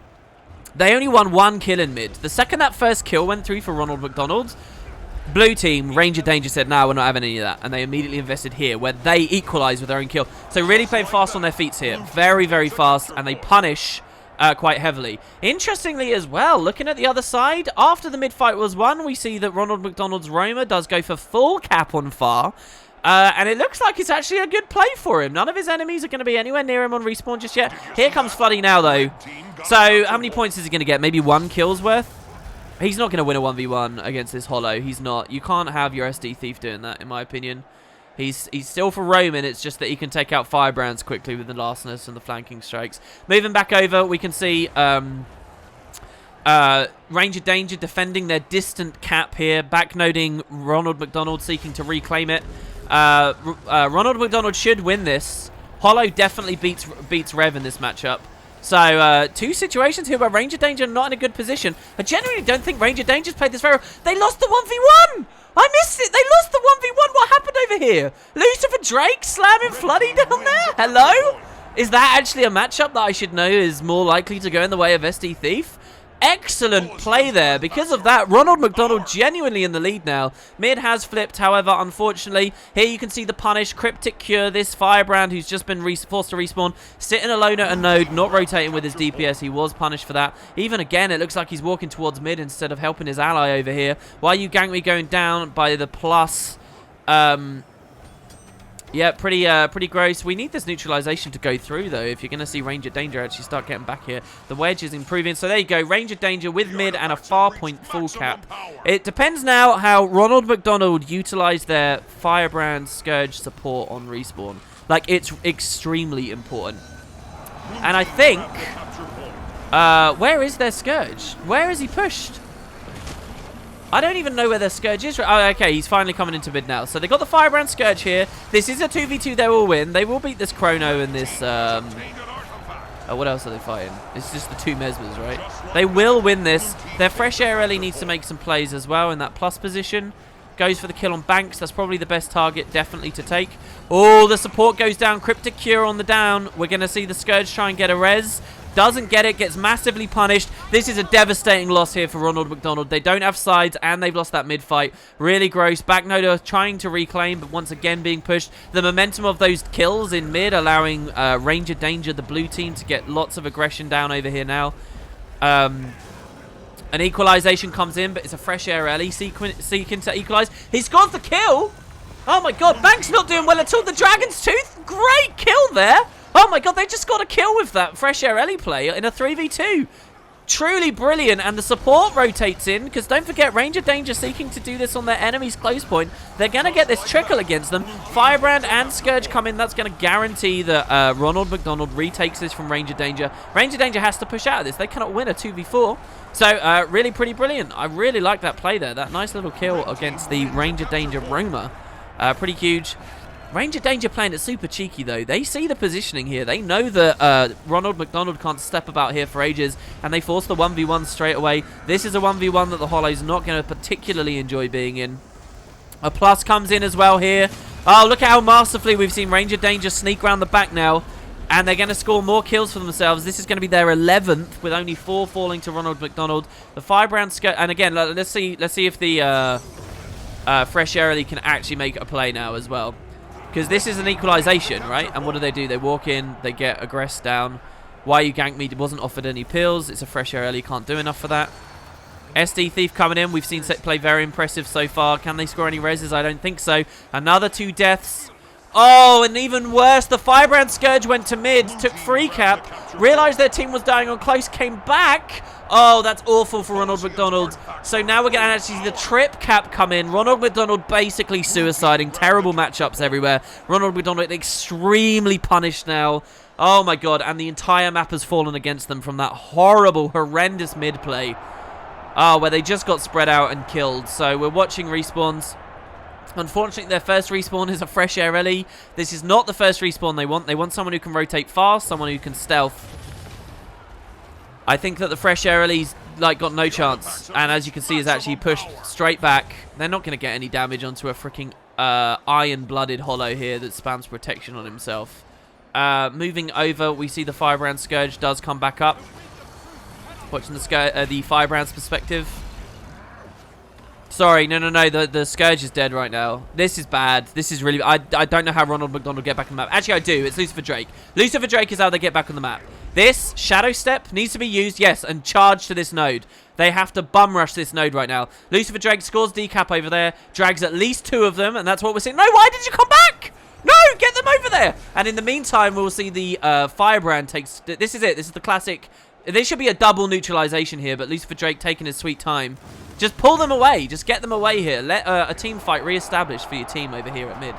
they only won one kill in mid. The second that first kill went through for Ronald McDonald, blue team, Ranger Danger said, no, we're not having any of that. And they immediately invested here, where they equalize with their own kill. So really playing fast on their feet here. Very, very fast. And they punish quite heavily. Interestingly as well, looking at the other side, after the mid-fight was won, we see that Ronald McDonald's Roamer does go for full cap on far. And it looks like it's actually a good play for him. None of his enemies are going to be anywhere near him on respawn just yet. Here comes Floody now, though. So, how many points is he going to get? Maybe 1 kill's worth? He's not going to win a 1v1 against this Hollow. He's not. You can't have your SD Thief doing that, in my opinion. He's still for roaming. It's just that he can take out Firebrands quickly with the lastness and the flanking strikes. Moving back over, we can see Ranger Danger defending their distant cap here. Backnoding Ronald McDonald, seeking to reclaim it. Ronald McDonald should win this. Hollow definitely beats Rev in this matchup. So, 2 situations here where Ranger Danger not in a good position. I genuinely don't think Ranger Danger's played this very well. They lost the 1v1! I missed it! They lost the 1v1! What happened over here? Lucifer Drake slamming Floody down there? Hello? Is that actually a matchup that I should know is more likely to go in the way of SD Thief? Excellent play there. Because of that, Ronald McDonald genuinely in the lead now. Mid has flipped, however, unfortunately. Here you can see the punish. Cryptic Cure, this Firebrand who's just been forced to respawn. Sitting alone at a node, not rotating with his DPS. He was punished for that. Even again, it looks like he's walking towards mid instead of helping his ally over here. Why you gank me going down by the plus... Yeah, pretty gross. We need this neutralization to go through, though, if you're going to see Ranger Danger actually start getting back here. The wedge is improving. So there you go. Ranger Danger with mid and a far point full cap. It depends now how Ronald McDonald utilized their Firebrand Scourge support on respawn. Like, it's extremely important. And I think... where is their Scourge? Where is he pushed? I don't even know where their Scourge is. Oh, okay, he's finally coming into mid now. So they got the Firebrand Scourge here. This is a 2v2 they will win. They will beat this Chrono and this... what else are they fighting? It's just the 2 Mesmers, right? They will win this. Their Fresh Air Ellie needs to make some plays as well in that plus position. Goes for the kill on Banks. That's probably the best target, definitely, to take. Oh, the support goes down. Cryptic Cure on the down. We're going to see the Scourge try and get a res. Doesn't get it, gets massively punished. This is a devastating loss here for Ronald McDonald. They don't have sides, and they've lost that mid-fight. Really gross. Backnoder trying to reclaim, but once again being pushed. The momentum of those kills in mid, allowing Ranger Danger, the blue team, to get lots of aggression down over here now. An equalization comes in, but it's a Fresh Air Ellie seeking to equalize. He scores the kill! Oh my god, Banks not doing well at all. The Dragon's Tooth, great kill there! Oh my god, they just got a kill with that Fresh Air Ellie play in a 3v2. Truly brilliant, and the support rotates in, because don't forget, Ranger Danger seeking to do this on their enemy's close point. They're going to get this trickle against them. Firebrand and Scourge come in. That's going to guarantee that Ronald McDonald retakes this from Ranger Danger. Ranger Danger has to push out of this. They cannot win a 2v4. So, really pretty brilliant. I really like that play there. That nice little kill against the Ranger Danger roamer. Pretty huge. Ranger Danger playing it super cheeky, though. They see the positioning here. They know that Ronald McDonald can't step about here for ages, and they force the 1v1 straight away. This is a 1v1 that the Hollow's not going to particularly enjoy being in. A plus comes in as well here. Oh, look at how masterfully we've seen Ranger Danger sneak around the back now, and they're going to score more kills for themselves. This is going to be their 11th, with only 4 falling to Ronald McDonald. The Firebrand skirt, and again, let's see if the Fresh Air Ellie can actually make a play now as well. Because this is an equalization, right? And what do? They walk in, they get aggressed down. Why you gank me wasn't offered any pills. It's a Fresh Air Ellie, can't do enough for that. SD Thief coming in. We've seen set play very impressive so far. Can they score any reses? I don't think so. Another 2 deaths. Oh, and even worse, the Firebrand Scourge went to mid, took free cap, realized their team was dying on close, came back. Oh, that's awful for Ronald McDonald. So now we're going to actually see the trip cap come in. Ronald McDonald basically suiciding. Terrible matchups everywhere. Ronald McDonald extremely punished now. Oh my god, and the entire map has fallen against them from that horrible, horrendous mid play. Oh, where they just got spread out and killed. So we're watching respawns. Unfortunately, their first respawn is a Fresh Air Ellie. This is not the first respawn they want. They want someone who can rotate fast, someone who can stealth. I think that the Fresh Air Ellie's got no chance. And as you can see, is actually pushed straight back. They're not going to get any damage onto a freaking iron-blooded Hollow here that spams protection on himself. Moving over, we see the Firebrand Scourge does come back up. Watching the Firebrand's perspective. Sorry, no. The Scourge is dead right now. This is bad. This is really... I don't know how Ronald McDonald get back on the map. Actually, I do. It's Lucifer Drake. Lucifer Drake is how they get back on the map. This Shadow Step needs to be used, yes, and charge to this node. They have to bum rush this node right now. Lucifer Drake scores decap over there, drags at least 2 of them, and that's what we're seeing. No, why did you come back? No, get them over there. And in the meantime, we'll see the Firebrand takes... This is it. This is the classic... There should be a double neutralization here, but Lucifer Drake taking his sweet time. Just pull them away. Just get them away here. Let a team fight re-establish for your team over here at mid.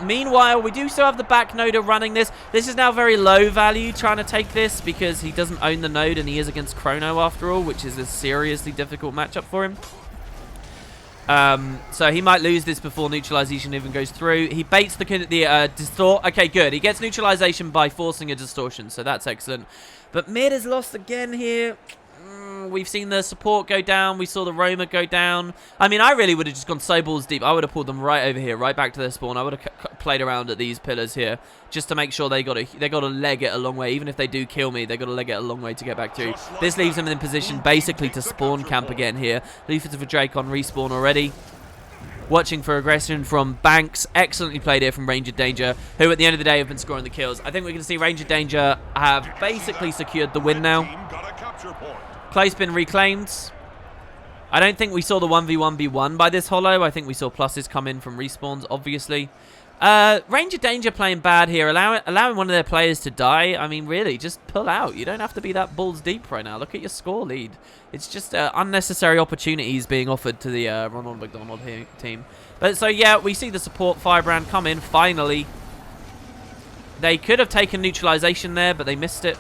Meanwhile, we do still have the back noder running this. This is now very low value trying to take this because he doesn't own the node and he is against Chrono after all, which is a seriously difficult matchup for him. So he might lose this before neutralization even goes through. He baits the distort. Okay, good. He gets neutralization by forcing a distortion, so that's excellent. But mid is lost again here. We've seen the support go down. We saw the Roma go down. I mean, I really would have just gone so balls deep. I would have pulled them right over here, right back to their spawn. I would have played around at these pillars here just to make sure they got to leg it a long way. Even if they do kill me, they got to leg it a long way to get back through. This leaves them in position basically to spawn camp again here. Lucifer Drake on respawn already. Watching for aggression from Banks. Excellently played here from Ranger Danger, who at the end of the day have been scoring the kills. I think we're going to see Ranger Danger have basically secured the win now. Play's been reclaimed. I don't think we saw the 1v1v1 by this holo. I think we saw pluses come in from respawns, obviously. Ranger Danger playing bad here, allowing one of their players to die. I mean, really, just pull out. You don't have to be that balls deep right now. Look at your score lead. It's just unnecessary opportunities being offered to the Ronald McDonald team. But so, yeah, we see the support Firebrand come in, finally. They could have taken neutralization there, but they missed it.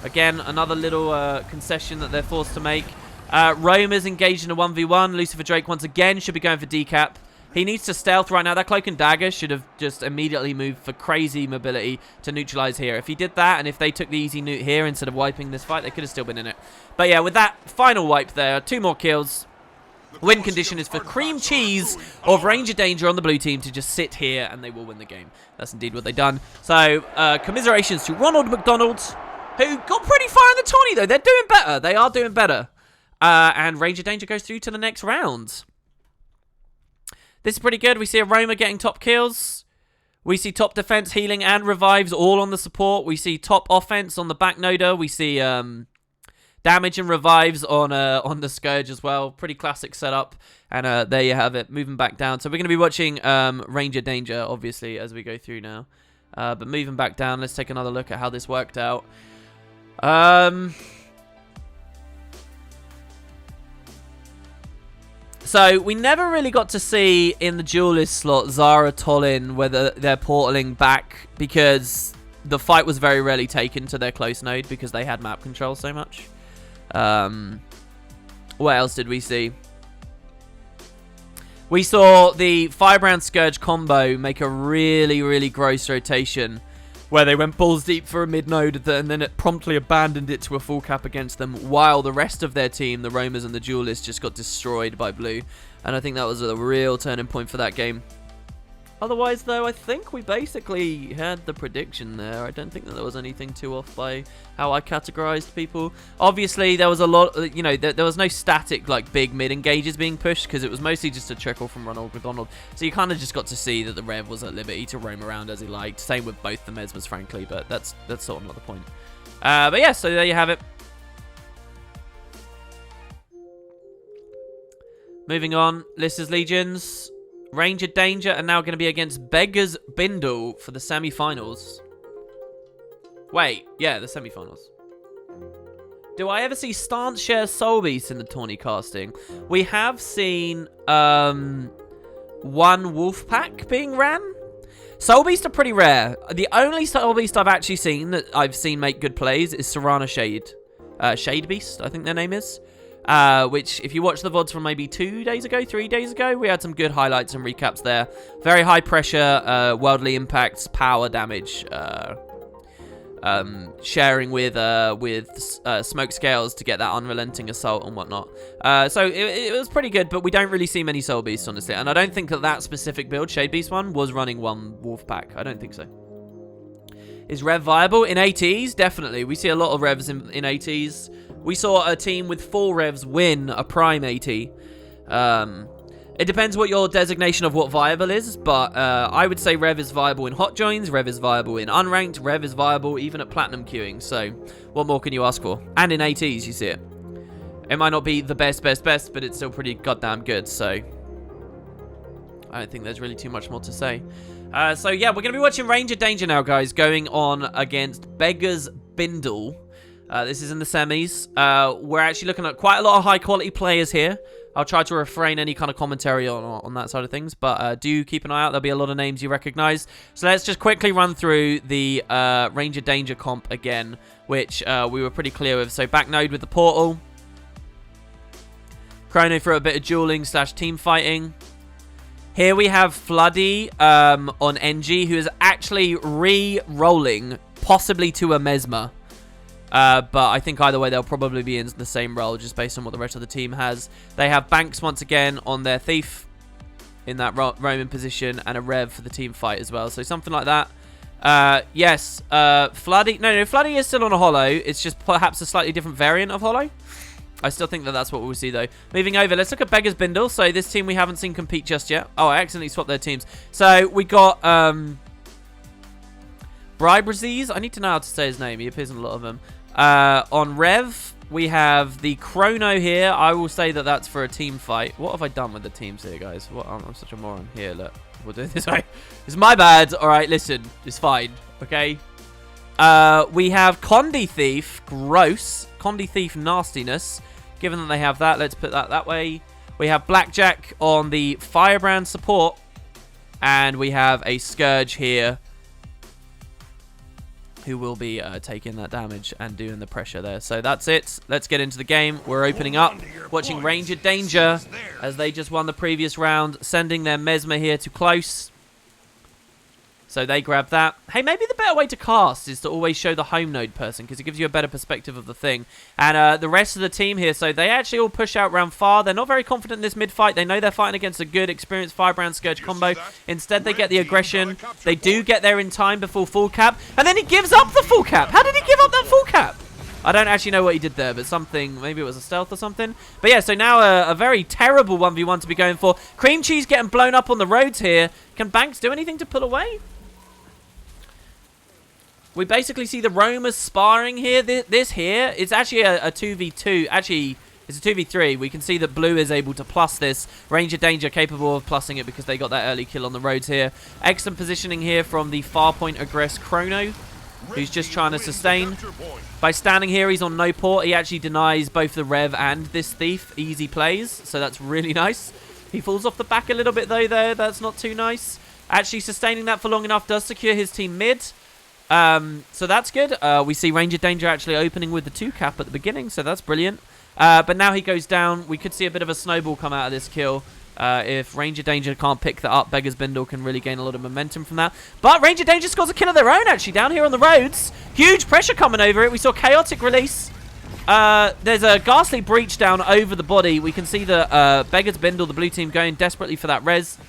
Again, another little concession that they're forced to make. Roma's engaged in a 1v1. Lucifer Drake once again should be going for decap. He needs to stealth right now. That Cloak and Dagger should have just immediately moved for crazy mobility to neutralize here. If he did that, and if they took the easy nuke here instead of wiping this fight, they could have still been in it. But yeah, with that final wipe there, 2 more kills. Win condition is for Cream Cheese of Ranger Danger on the blue team to just sit here, and they will win the game. That's indeed what they've done. So, commiserations to Ronald McDonald, who got pretty far in the tourney, though. They're doing better. They are doing better. And Ranger Danger goes through to the next round. This is pretty good. We see a Roma getting top kills. We see top defense, healing, and revives all on the support. We see top offense on the back noder. We see damage and revives on the Scourge as well. Pretty classic setup. And there you have it. Moving back down. So we're going to be watching Ranger Danger, obviously, as we go through now. But moving back down, let's take another look at how this worked out. So, we never really got to see in the duelist slot Zara Tolin whether they're portaling back because the fight was very rarely taken to their close node because they had map control so much. What else did we see? We saw the Firebrand Scourge combo make a really, really gross rotation where they went balls deep for a mid node and then it promptly abandoned it to a full cap against them while the rest of their team, the Romas and the Duelists, just got destroyed by blue. And I think that was a real turning point for that game. Otherwise, though, I think we basically had the prediction there. I don't think that there was anything too off by how I categorized people. Obviously, there was a lot, you know, there was no static, like, big mid engages being pushed because it was mostly just a trickle from Ronald McDonald. So you kind of just got to see that the Rev was at liberty to roam around as he liked. Same with both the Mesmers, frankly, but that's sort of not the point. But yeah, so there you have it. Moving on, Lyssa's Legions. Ranger Danger are now going to be against Beggar's Bindle for the semi-finals. Wait, yeah, the semi-finals. Do I ever see Stance Share Soul Beast in the tourney casting? We have seen one Wolf Pack being ran. Soul Beast are pretty rare. The only Soul Beast I've actually seen that I've seen make good plays is Serana Shade. Shade Beast, I think their name is. Which, if you watch the VODs from maybe 2 days ago, 3 days ago, we had some good highlights and recaps there. Very high pressure, worldly impacts, power damage, sharing with smoke scales to get that unrelenting assault and whatnot. So it was pretty good, but we don't really see many Soul Beasts, honestly. And I don't think that specific build, Shade Beast one, was running one Wolf Pack. I don't think so. Is Rev viable? In ATs? Definitely. We see a lot of Revs in ATs. We saw a team with 4 Revs win a Prime AT. It depends what your designation of what viable is, but I would say Rev is viable in hot joins, Rev is viable in unranked, Rev is viable even at platinum queuing. So what more can you ask for? And in ATs, you see it. It might not be the best, but it's still pretty goddamn good. So I don't think there's really too much more to say. So yeah, we're going to be watching Ranger Danger now, guys, going on against Beggar's Bindle. This is in the semis. We're actually looking at quite a lot of high-quality players here. I'll try to refrain any kind of commentary on that side of things, but do keep an eye out. There'll be a lot of names you recognize. So let's just quickly run through the Ranger Danger comp again, which we were pretty clear with. So back node with the portal. Chrono for a bit of dueling / team fighting. Here we have Floody on NG, who is actually re-rolling, possibly to a Mesmer. But I think either way, they'll probably be in the same role, just based on what the rest of the team has. They have Banks once again on their Thief in that roaming position, and a Rev for the team fight as well. So something like that. Yes, Floody. No, Floody is still on a Holo. It's just perhaps a slightly different variant of Holo. I still think that that's what we'll see, though. Moving over, let's look at Beggar's Bindle. So this team we haven't seen compete just yet. Oh, I accidentally swapped their teams. So we got Bribraziz. I need to know how to say his name. He appears in a lot of them. On Rev, we have the Chrono here. I will say that that's for a team fight. What have I done with the teams here, guys? What? I'm such a moron. Here, look. We'll do it this way. It's my bad. All right, listen. It's fine. Okay. We have Condi Thief. Gross. Condi Thief nastiness. Given that they have that, let's put that way. We have Blackjack on the Firebrand support. And we have a Scourge here, who will be taking that damage and doing the pressure there. So that's it. Let's get into the game. We're opening up, watching Ranger Danger as they just won the previous round, sending their Mesmer here to close. So they grab that. Hey, maybe the better way to cast is to always show the home node person, because it gives you a better perspective of the thing. And the rest of the team here, so they actually all push out round far. They're not very confident in this mid fight. They know they're fighting against a good, experienced Firebrand Scourge combo. Instead, they get the aggression. They do get there in time before full cap. And then he gives up the full cap. How did he give up that full cap? I don't actually know what he did there, but something, maybe it was a stealth or something. But yeah, so now a very terrible 1v1 to be going for. Cream Cheese getting blown up on the roads here. Can Banks do anything to pull away? We basically see the roamers sparring here. This here is actually a 2v2. Actually, it's a 2v3. We can see that Blue is able to plus this. Ranger Danger capable of plussing it because they got that early kill on the roads here. Excellent positioning here from the far point aggress Chrono, who's just trying to sustain. By standing here, he's on no port. He actually denies both the Rev and this Thief. Easy plays, so that's really nice. He falls off the back a little bit, though, there. That's not too nice. Actually, sustaining that for long enough does secure his team mid. So that's good. We see Ranger Danger actually opening with the 2 cap at the beginning, so that's brilliant. But now he goes down. We could see a bit of a snowball come out of this kill. If Ranger Danger can't pick that up, Beggar's Bindle can really gain a lot of momentum from that. But Ranger Danger scores a kill of their own, actually, down here on the roads. Huge pressure coming over it. We saw Chaotic release. There's a Ghastly Breach down over the body. We can see the Beggar's Bindle, the blue team, going desperately for that res.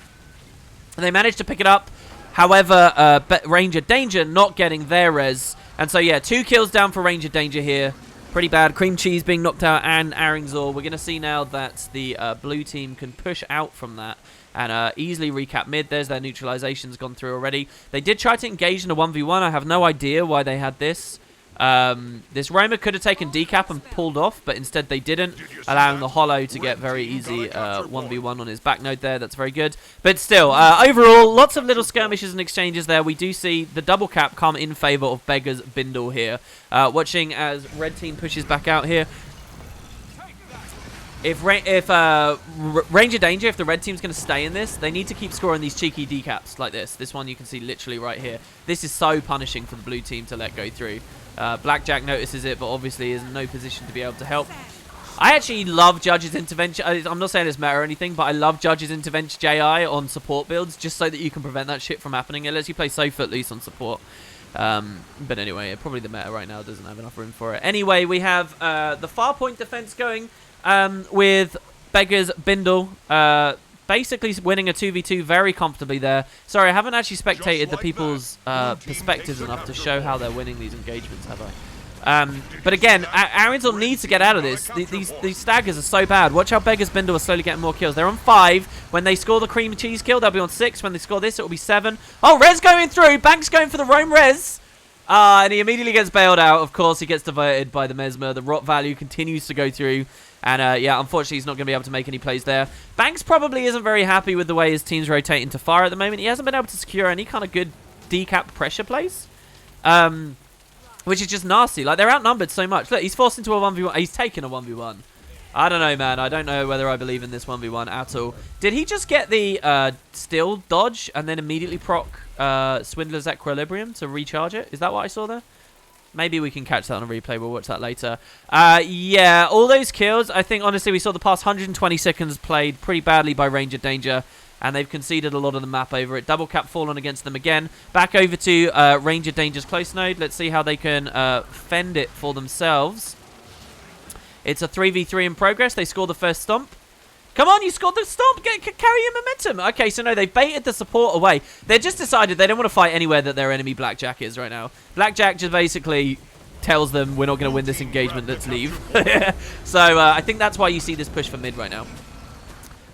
And they managed to pick it up. However, Ranger Danger not getting their res. And so, yeah, 2 kills down for Ranger Danger here. Pretty bad. Cream Cheese being knocked out and Aringzor. We're going to see now that the blue team can push out from that and easily recap mid. There's their neutralizations gone through already. They did try to engage in a 1v1. I have no idea why they had this. This Roamer could have taken decap and pulled off, but instead they didn't, allowing the Holo to get very easy 1v1 on his back node there. That's very good. But still, overall, lots of little skirmishes and exchanges there. We do see the double cap come in favor of Beggar's Bindle here. Watching as red team pushes back out here. If Ranger Danger, if the red team's going to stay in this, they need to keep scoring these cheeky decaps like this. This one you can see literally right here. This is so punishing for the blue team to let go through. Blackjack notices it, but obviously is in no position to be able to help. I actually love Judge's intervention. I'm not saying it's meta or anything, but I love Judge's intervention JI on support builds just so that you can prevent that shit from happening. It lets you play so footloose on support. But anyway, probably the meta right now doesn't have enough room for it. Anyway, we have the far point defense going with Beggar's Bindle. Basically winning a 2v2 very comfortably there. Sorry, I haven't actually spectated the people's perspectives enough to show how they're winning these engagements, have I? But again, Arinsel needs to get out of this. These staggers are so bad. Watch how Beggar's Bindle are slowly getting more kills. They're on 5. When they score the cream cheese kill, they'll be on 6. When they score this, it'll be 7. Oh, Rez going through. Banks going for the roam Rez. And he immediately gets bailed out. Of course, he gets diverted by the Mesmer. The rot value continues to go through. And, yeah, unfortunately, he's not going to be able to make any plays there. Banks probably isn't very happy with the way his team's rotating to fire at the moment. He hasn't been able to secure any kind of good decap pressure plays. Which is just nasty. Like, they're outnumbered so much. Look, he's forced into a 1v1. He's taken a 1v1. I don't know, man. I don't know whether I believe in this 1v1 at all. Did he just get the still dodge and then immediately proc Swindler's Equilibrium to recharge it? Is that what I saw there? Maybe we can catch that on a replay. We'll watch that later. Yeah, all those kills. I think, honestly, we saw the past 120 seconds played pretty badly by Ranger Danger. And they've conceded a lot of the map over it. Double cap fallen against them again. Back over to Ranger Danger's close node. Let's see how they can fend it for themselves. It's a 3v3 in progress. They score the first stomp. Come on, you scored the stomp. Carry your momentum. Okay, so no, they've baited the support away. They've just decided they don't want to fight anywhere that their enemy Blackjack is right now. Blackjack just basically tells them, we're not going to win this engagement. Let's leave. So I think that's why you see this push for mid right now.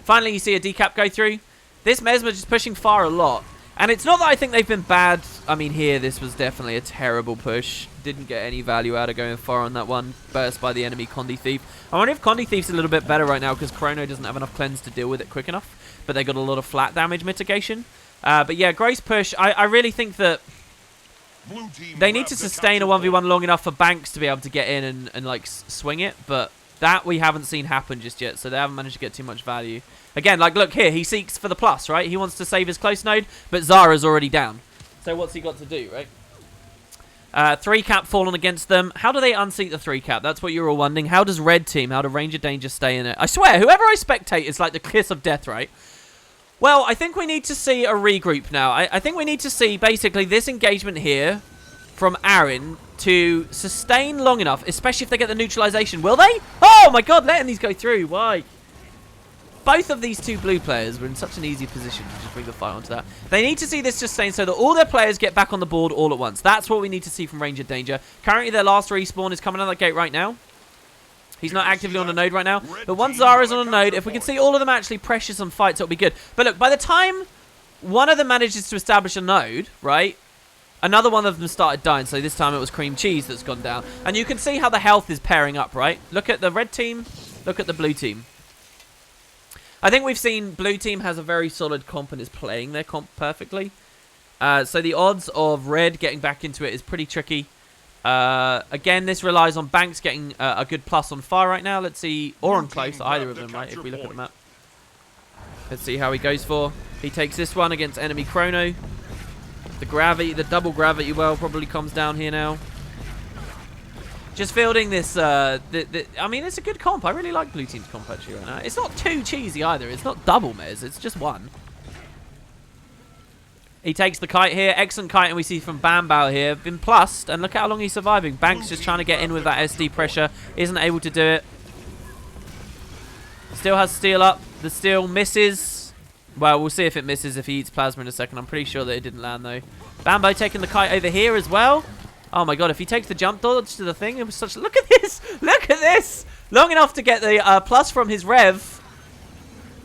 Finally, you see a decap go through. This Mesmer just pushing far a lot. And it's not that I think they've been bad. I mean, here, this was definitely a terrible push. Didn't get any value out of going far on that one. Burst by the enemy Condi Thief. I wonder if Condi Thief's a little bit better right now because Chrono doesn't have enough cleanse to deal with it quick enough. But they got a lot of flat damage mitigation. But yeah, Grace push. I really think that they need to sustain a 1v1 long enough for Banks to be able to get in and like, swing it. But that we haven't seen happen just yet. So they haven't managed to get too much value. Again, like, look here. He seeks for the plus, right? He wants to save his close node, but Zara's already down. So what's he got to do, right? 3 cap fallen against them. How do they unseat the 3 cap? That's what you're all wondering. How does Red Team, how do Ranger Danger stay in it? I swear, whoever I spectate is like the kiss of death, right? Well, I think we need to see a regroup now. I think we need to see, basically, this engagement here from Aaron to sustain long enough, especially if they get the neutralization. Will they? Oh, my God, letting these go through. Why? Both of these two blue players were in such an easy position to just bring the fight onto that. They need to see this sustain so that all their players get back on the board all at once. That's what we need to see from Ranger Danger. Currently, their last respawn is coming out of the gate right now. He's not actively on a node right now. But once Zara's on a node, if we can see all of them actually pressure some fights, it'll be good. But look, by the time one of them manages to establish a node, right, another one of them started dying. So this time it was Cream Cheese that's gone down. And you can see how the health is pairing up, right? Look at the red team. Look at the blue team. I think we've seen blue team has a very solid comp and is playing their comp perfectly. So the odds of red getting back into it is pretty tricky. Again, this relies on Banks getting a good plus on fire right now. Let's see, or on close, either of them, right, if we look at the map. Let's see how he goes for. He takes this one against enemy Chrono. The gravity, the double gravity well probably comes down here now. Just fielding this, I mean, it's a good comp. I really like blue team's comp actually right now. It's not too cheesy either. It's not double mez. It's just one. He takes the kite here. Excellent kite, and we see from Bambao here. Been plussed, and look how long he's surviving. Banks just trying to get in with that SD pressure. Isn't able to do it. Still has steel up. The steel misses. Well, we'll see if it misses if he eats plasma in a second. I'm pretty sure that it didn't land, though. Bambao taking the kite over here as well. Oh, my God. If he takes the jump dodge to the thing, it was such... Look at this. Look at this. Long enough to get the plus from his Rev.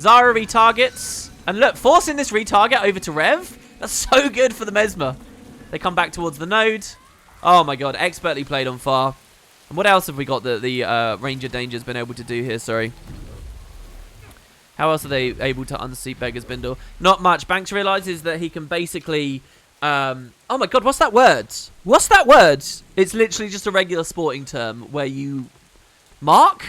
Zara retargets. And look, forcing this retarget over to Rev. That's so good for the Mesmer. They come back towards the node. Oh, my God. Expertly played on far. And what else have we got that the Ranger Danger's been able to do here? Sorry. How else are they able to unseat Beggar's Bindle? Not much. Banks realizes that he can basically... oh, my God. What's that word? What's that word? It's literally just a regular sporting term where you... Mark?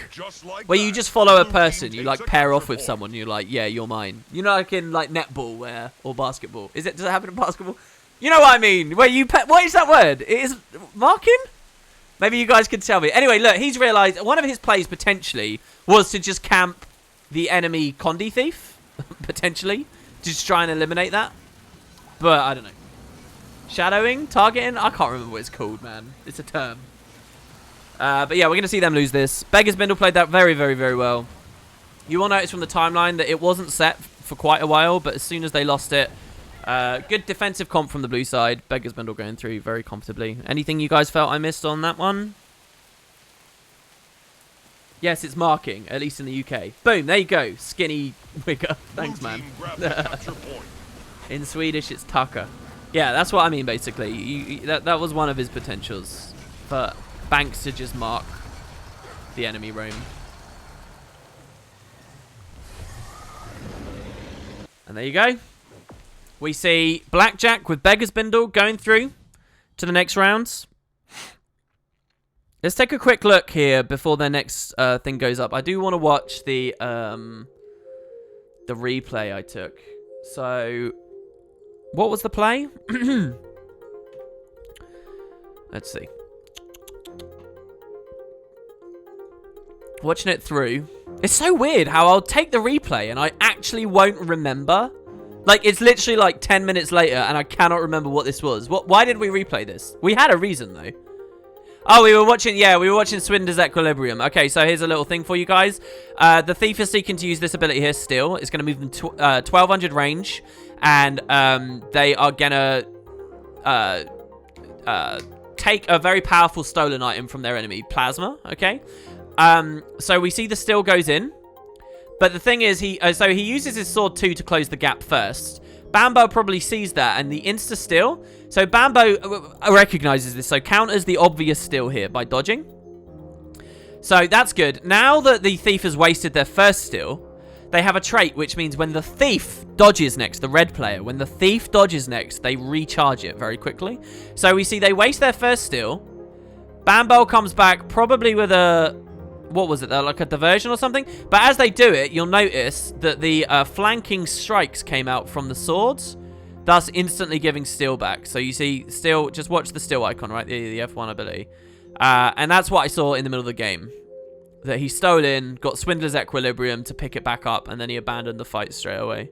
Where you just follow a person. You, like, pair off with someone. You're like, yeah, you're mine. You know, like in, like, netball or basketball. Does it happen in basketball? You know what I mean. Where you... What is that word? It is marking? Maybe you guys can tell me. Anyway, look, he's realized one of his plays potentially was to just camp the enemy Condi Thief. Potentially. Just try and eliminate that. But, I don't know. Shadowing? Targeting? I can't remember what it's called, man. It's a term. But yeah, we're going to see them lose this. Beggar's Bindle played that very, very, very well. You will notice from the timeline that it wasn't set for quite a while, but as soon as they lost it, good defensive comp from the blue side. Beggar's Bindle going through very comfortably. Anything you guys felt I missed on that one? Yes, it's marking, at least in the UK. Boom, there you go. Skinny wigger. Thanks, Blue man. team grab the capture point. In Swedish, it's Tucker. Yeah, that's what I mean, basically. That was one of his potentials. For Banks to just mark the enemy roam. And there you go. We see Blackjack with Beggar's Bindle going through to the next rounds. Let's take a quick look here before their next thing goes up. I do want to watch the replay I took. So, what was the play? Let's see. Watching it through. It's so weird how I'll take the replay and I actually won't remember. Like, it's literally like 10 minutes later and I cannot remember what this was. Why did we replay this? We had a reason, though. Oh, we were watching Swindler's Equilibrium. Okay, so here's a little thing for you guys. The Thief is seeking to use this ability here still. It's going to move them 1200 range. And they are going to take a very powerful stolen item from their enemy. Plasma, okay? So we see the still goes in. But the thing is, he uses his sword 2 to close the gap first. Bambo probably sees that and the insta still. So Bambo recognizes this, so counters the obvious still here by dodging. So that's good. Now that the thief has wasted their first still, they have a trait, which means when the thief dodges next, the red player, when the thief dodges next, they recharge it very quickly. So we see they waste their first still. Bambo comes back probably with a... What was it? Like a diversion or something? But as they do it, you'll notice that the flanking strikes came out from the swords, thus instantly giving steel back. So you see steel, just watch the steel icon, right? The F1 ability. And that's what I saw in the middle of the game. That he stole in, got Swindler's Equilibrium to pick it back up, and then he abandoned the fight straight away.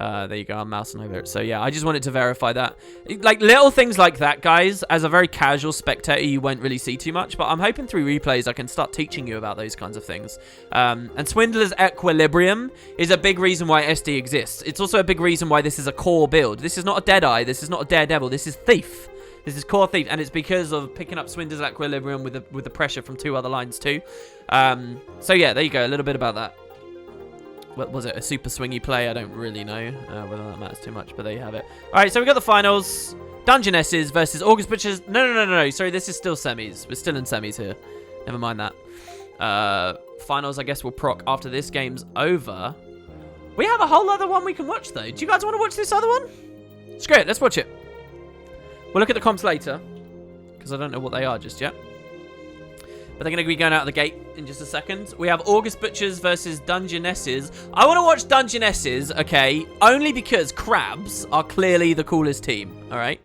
There you go, I'm mousing over it. So yeah, I just wanted to verify that. Like, little things like that, guys, as a very casual spectator, you won't really see too much, but I'm hoping through replays I can start teaching you about those kinds of things. And Swindler's Equilibrium is a big reason why SD exists. It's also a big reason why this is a core build. This is not a Deadeye, this is not a Daredevil, this is Thief. This is core Thief, and it's because of picking up Swindler's Equilibrium with the pressure from 2 other lines too. So yeah, there you go, a little bit about that. What was it? A super swingy play? I don't really know whether that matters too much, but there you have it. All right, so we got the finals. Dungeonesses versus August Butchers. No. Sorry, this is still semis. We're still in semis here. Never mind that. Finals, I guess, will proc after this game's over. We have a whole other one we can watch, though. Do you guys want to watch this other one? Screw it. Let's watch it. We'll look at the comps later, because I don't know what they are just yet. But they're going to be going out of the gate in just a second. We have August Butchers versus Dungeonesses. I want to watch Dungeonesses, okay, only because crabs are clearly the coolest team, all right?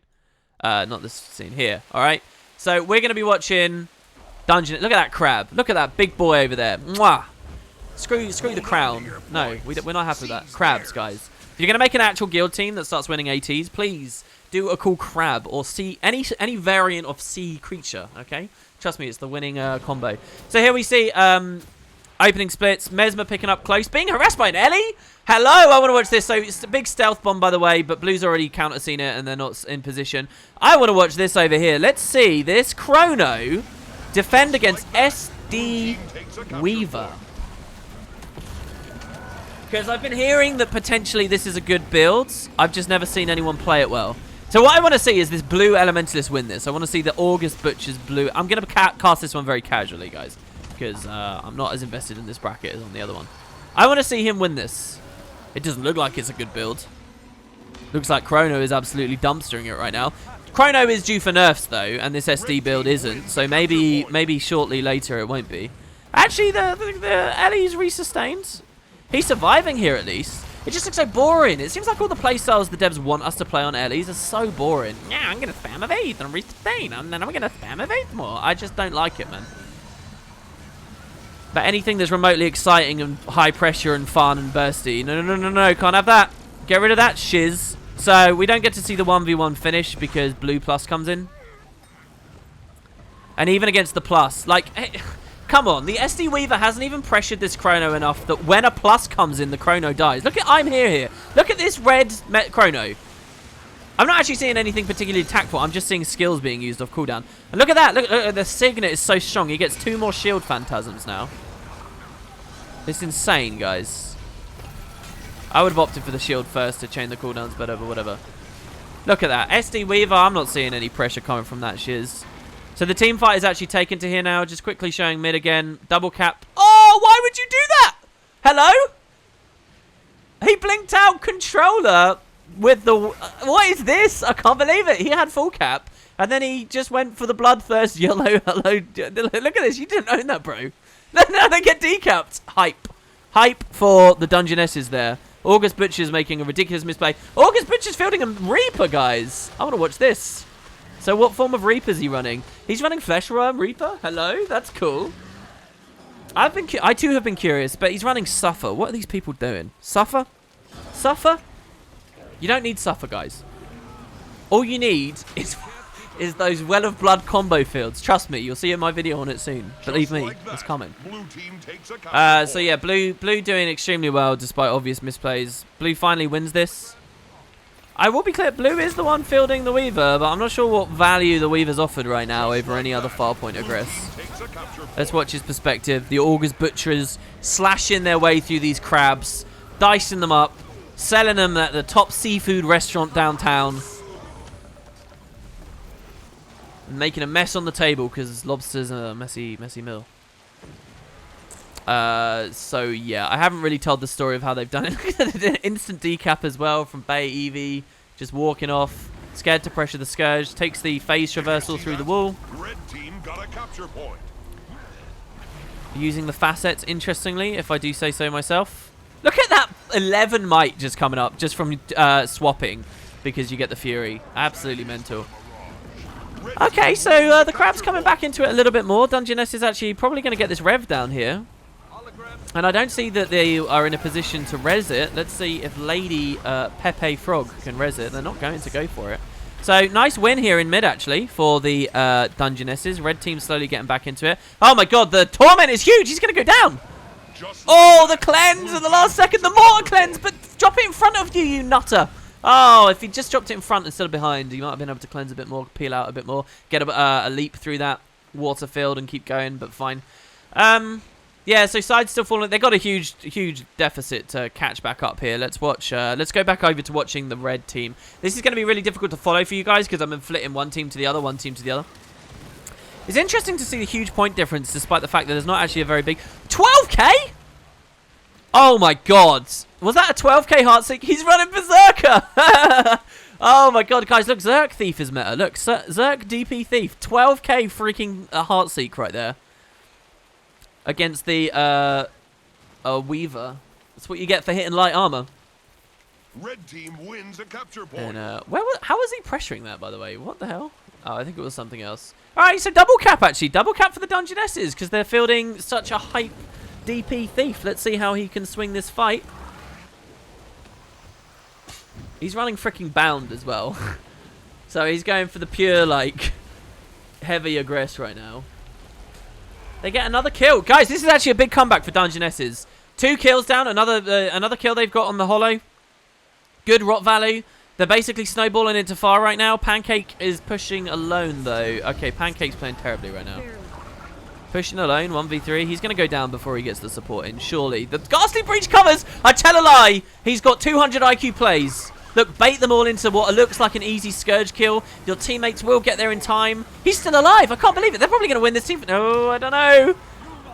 Not this scene here, all right? So we're going to be watching Look at that crab. Look at that big boy over there. Mwah. Screw the crown. No, we're not happy with that. Crabs, guys. If you're going to make an actual guild team that starts winning ATs, please do a cool crab or sea, any variant of sea creature, okay? Trust me, it's the winning combo. So here we see opening splits. Mesmer picking up close. Being harassed by an Ellie? Hello, I want to watch this. So it's a big stealth bomb, by the way, but Blue's already counter-seen it and they're not in position. I want to watch this over here. Let's see this Chrono defend against SD Weaver. Because I've been hearing that potentially this is a good build. I've just never seen anyone play it well. So what I want to see is this blue Elementalist win this. I want to see the August Butcher's blue. I'm going to cast this one very casually, guys. Because I'm not as invested in this bracket as on the other one. I want to see him win this. It doesn't look like it's a good build. Looks like Chrono is absolutely dumpstering it right now. Chrono is due for nerfs, though. And this SD build isn't. So maybe shortly later it won't be. Actually, the Ellie's resustained. He's surviving here at least. It just looks so boring. It seems like all the playstyles the devs want us to play on Ellie's are so boring. Yeah, I'm going to spam Evade and resustain, and then I'm going to spam Evade more. I just don't like it, man. But anything that's remotely exciting and high pressure and fun and bursty, no, can't have that. Get rid of that shiz. So we don't get to see the 1v1 finish because Blue Plus comes in. And even against the Plus, like... Come on, the SD Weaver hasn't even pressured this Chrono enough that when a plus comes in, the Chrono dies. Look at I'm here. Look at this red Chrono. I'm not actually seeing anything particularly tactful. I'm just seeing skills being used off cooldown. And look at that. Look, the Signet is so strong. He gets 2 more shield phantasms now. It's insane, guys. I would have opted for the shield first to chain the cooldowns better, but whatever. Look at that. SD Weaver, I'm not seeing any pressure coming from that shiz. So the team fight is actually taken to here now. Just quickly showing mid again. Double cap. Oh, why would you do that? Hello? He blinked out controller with the... what is this? I can't believe it. He had full cap. And then he just went for the bloodthirst yellow. Hello. Look at this. You didn't own that, bro. Now they get decapped. Hype. Hype for the Dungeonesses there. August Butcher's making a ridiculous misplay. August Butcher's fielding a Reaper, guys. I want to watch this. So what form of Reaper is he running? He's running Fleshworm Reaper. Hello. That's cool. I too have been curious, but he's running Suffer. What are these people doing? Suffer? Suffer? You don't need Suffer, guys. All you need is those Well of Blood combo fields. Trust me, you'll see in my video on it soon. Believe me, it's coming. Blue team takes a So yeah, blue doing extremely well despite obvious misplays. Blue finally wins this. I will be clear, blue is the one fielding the Weaver, but I'm not sure what value the Weaver's offered right now over any other Farpoint aggress. Let's watch his perspective. The August Butchers slashing their way through these crabs, dicing them up, selling them at the top seafood restaurant downtown. And making a mess on the table because lobster's a messy meal. So yeah, I haven't really told the story of how they've done it. Instant decap as well from Bay Eevee, just walking off, scared to pressure the Scourge, takes the phase traversal through the wall. Red team got a capture point. Using the facets, interestingly, if I do say so myself. Look at that 11 might just coming up, just from swapping, because you get the Fury. Absolutely mental. Okay, so the crab's coming back into it a little bit more. Dungeness is actually probably going to get this rev down here. And I don't see that they are in a position to res it. Let's see if Lady Pepe Frog can res it. They're not going to go for it. So, nice win here in mid, actually, for the Dungeonesses. Red team slowly getting back into it. Oh, my God. The Torment is huge. He's going to go down. Oh, the cleanse at the last second. The mortar cleanse. But drop it in front of you, you nutter. Oh, if he just dropped it in front instead of behind, he might have been able to cleanse a bit more, peel out a bit more, get a leap through that water field and keep going, but fine. Yeah, so side's still falling. They've got a huge deficit to catch back up here. Let's watch. Let's go back over to watching the red team. This is going to be really difficult to follow for you guys because I'm flitting one team to the other, It's interesting to see the huge point difference despite the fact that there's not actually a very big... 12k? Oh my God. Was that a 12k Heartseek? He's running Berserker. Oh my God, guys, look, Zerk Thief is meta. Look, Zerk DP Thief. 12k freaking Heartseek right there. Against the Weaver. That's what you get for hitting light armor. Red team wins a capture point. And how was he pressuring that, by the way? What the hell? Oh, I think it was something else. All right, so double cap, actually. Double cap for the Dungeonesses because they're fielding such a hype DP Thief. Let's see how he can swing this fight. He's running freaking Bound as well. So he's going for the pure, like, heavy aggress right now. They get another kill. Guys, this is actually a big comeback for Dungeonesses. 2 kills down. Another kill they've got on the Hollow. Good rot value. They're basically snowballing into far right now. Pancake is pushing alone, though. Okay, Pancake's playing terribly right now. Pushing alone, 1v3. He's going to go down before he gets the support in, surely. The Ghastly Breach covers. I tell a lie. He's got 200 IQ plays. Look, bait them all into what looks like an easy Scourge kill. Your teammates will get there in time. He's still alive. I can't believe it. They're probably going to win this team. No, I don't know.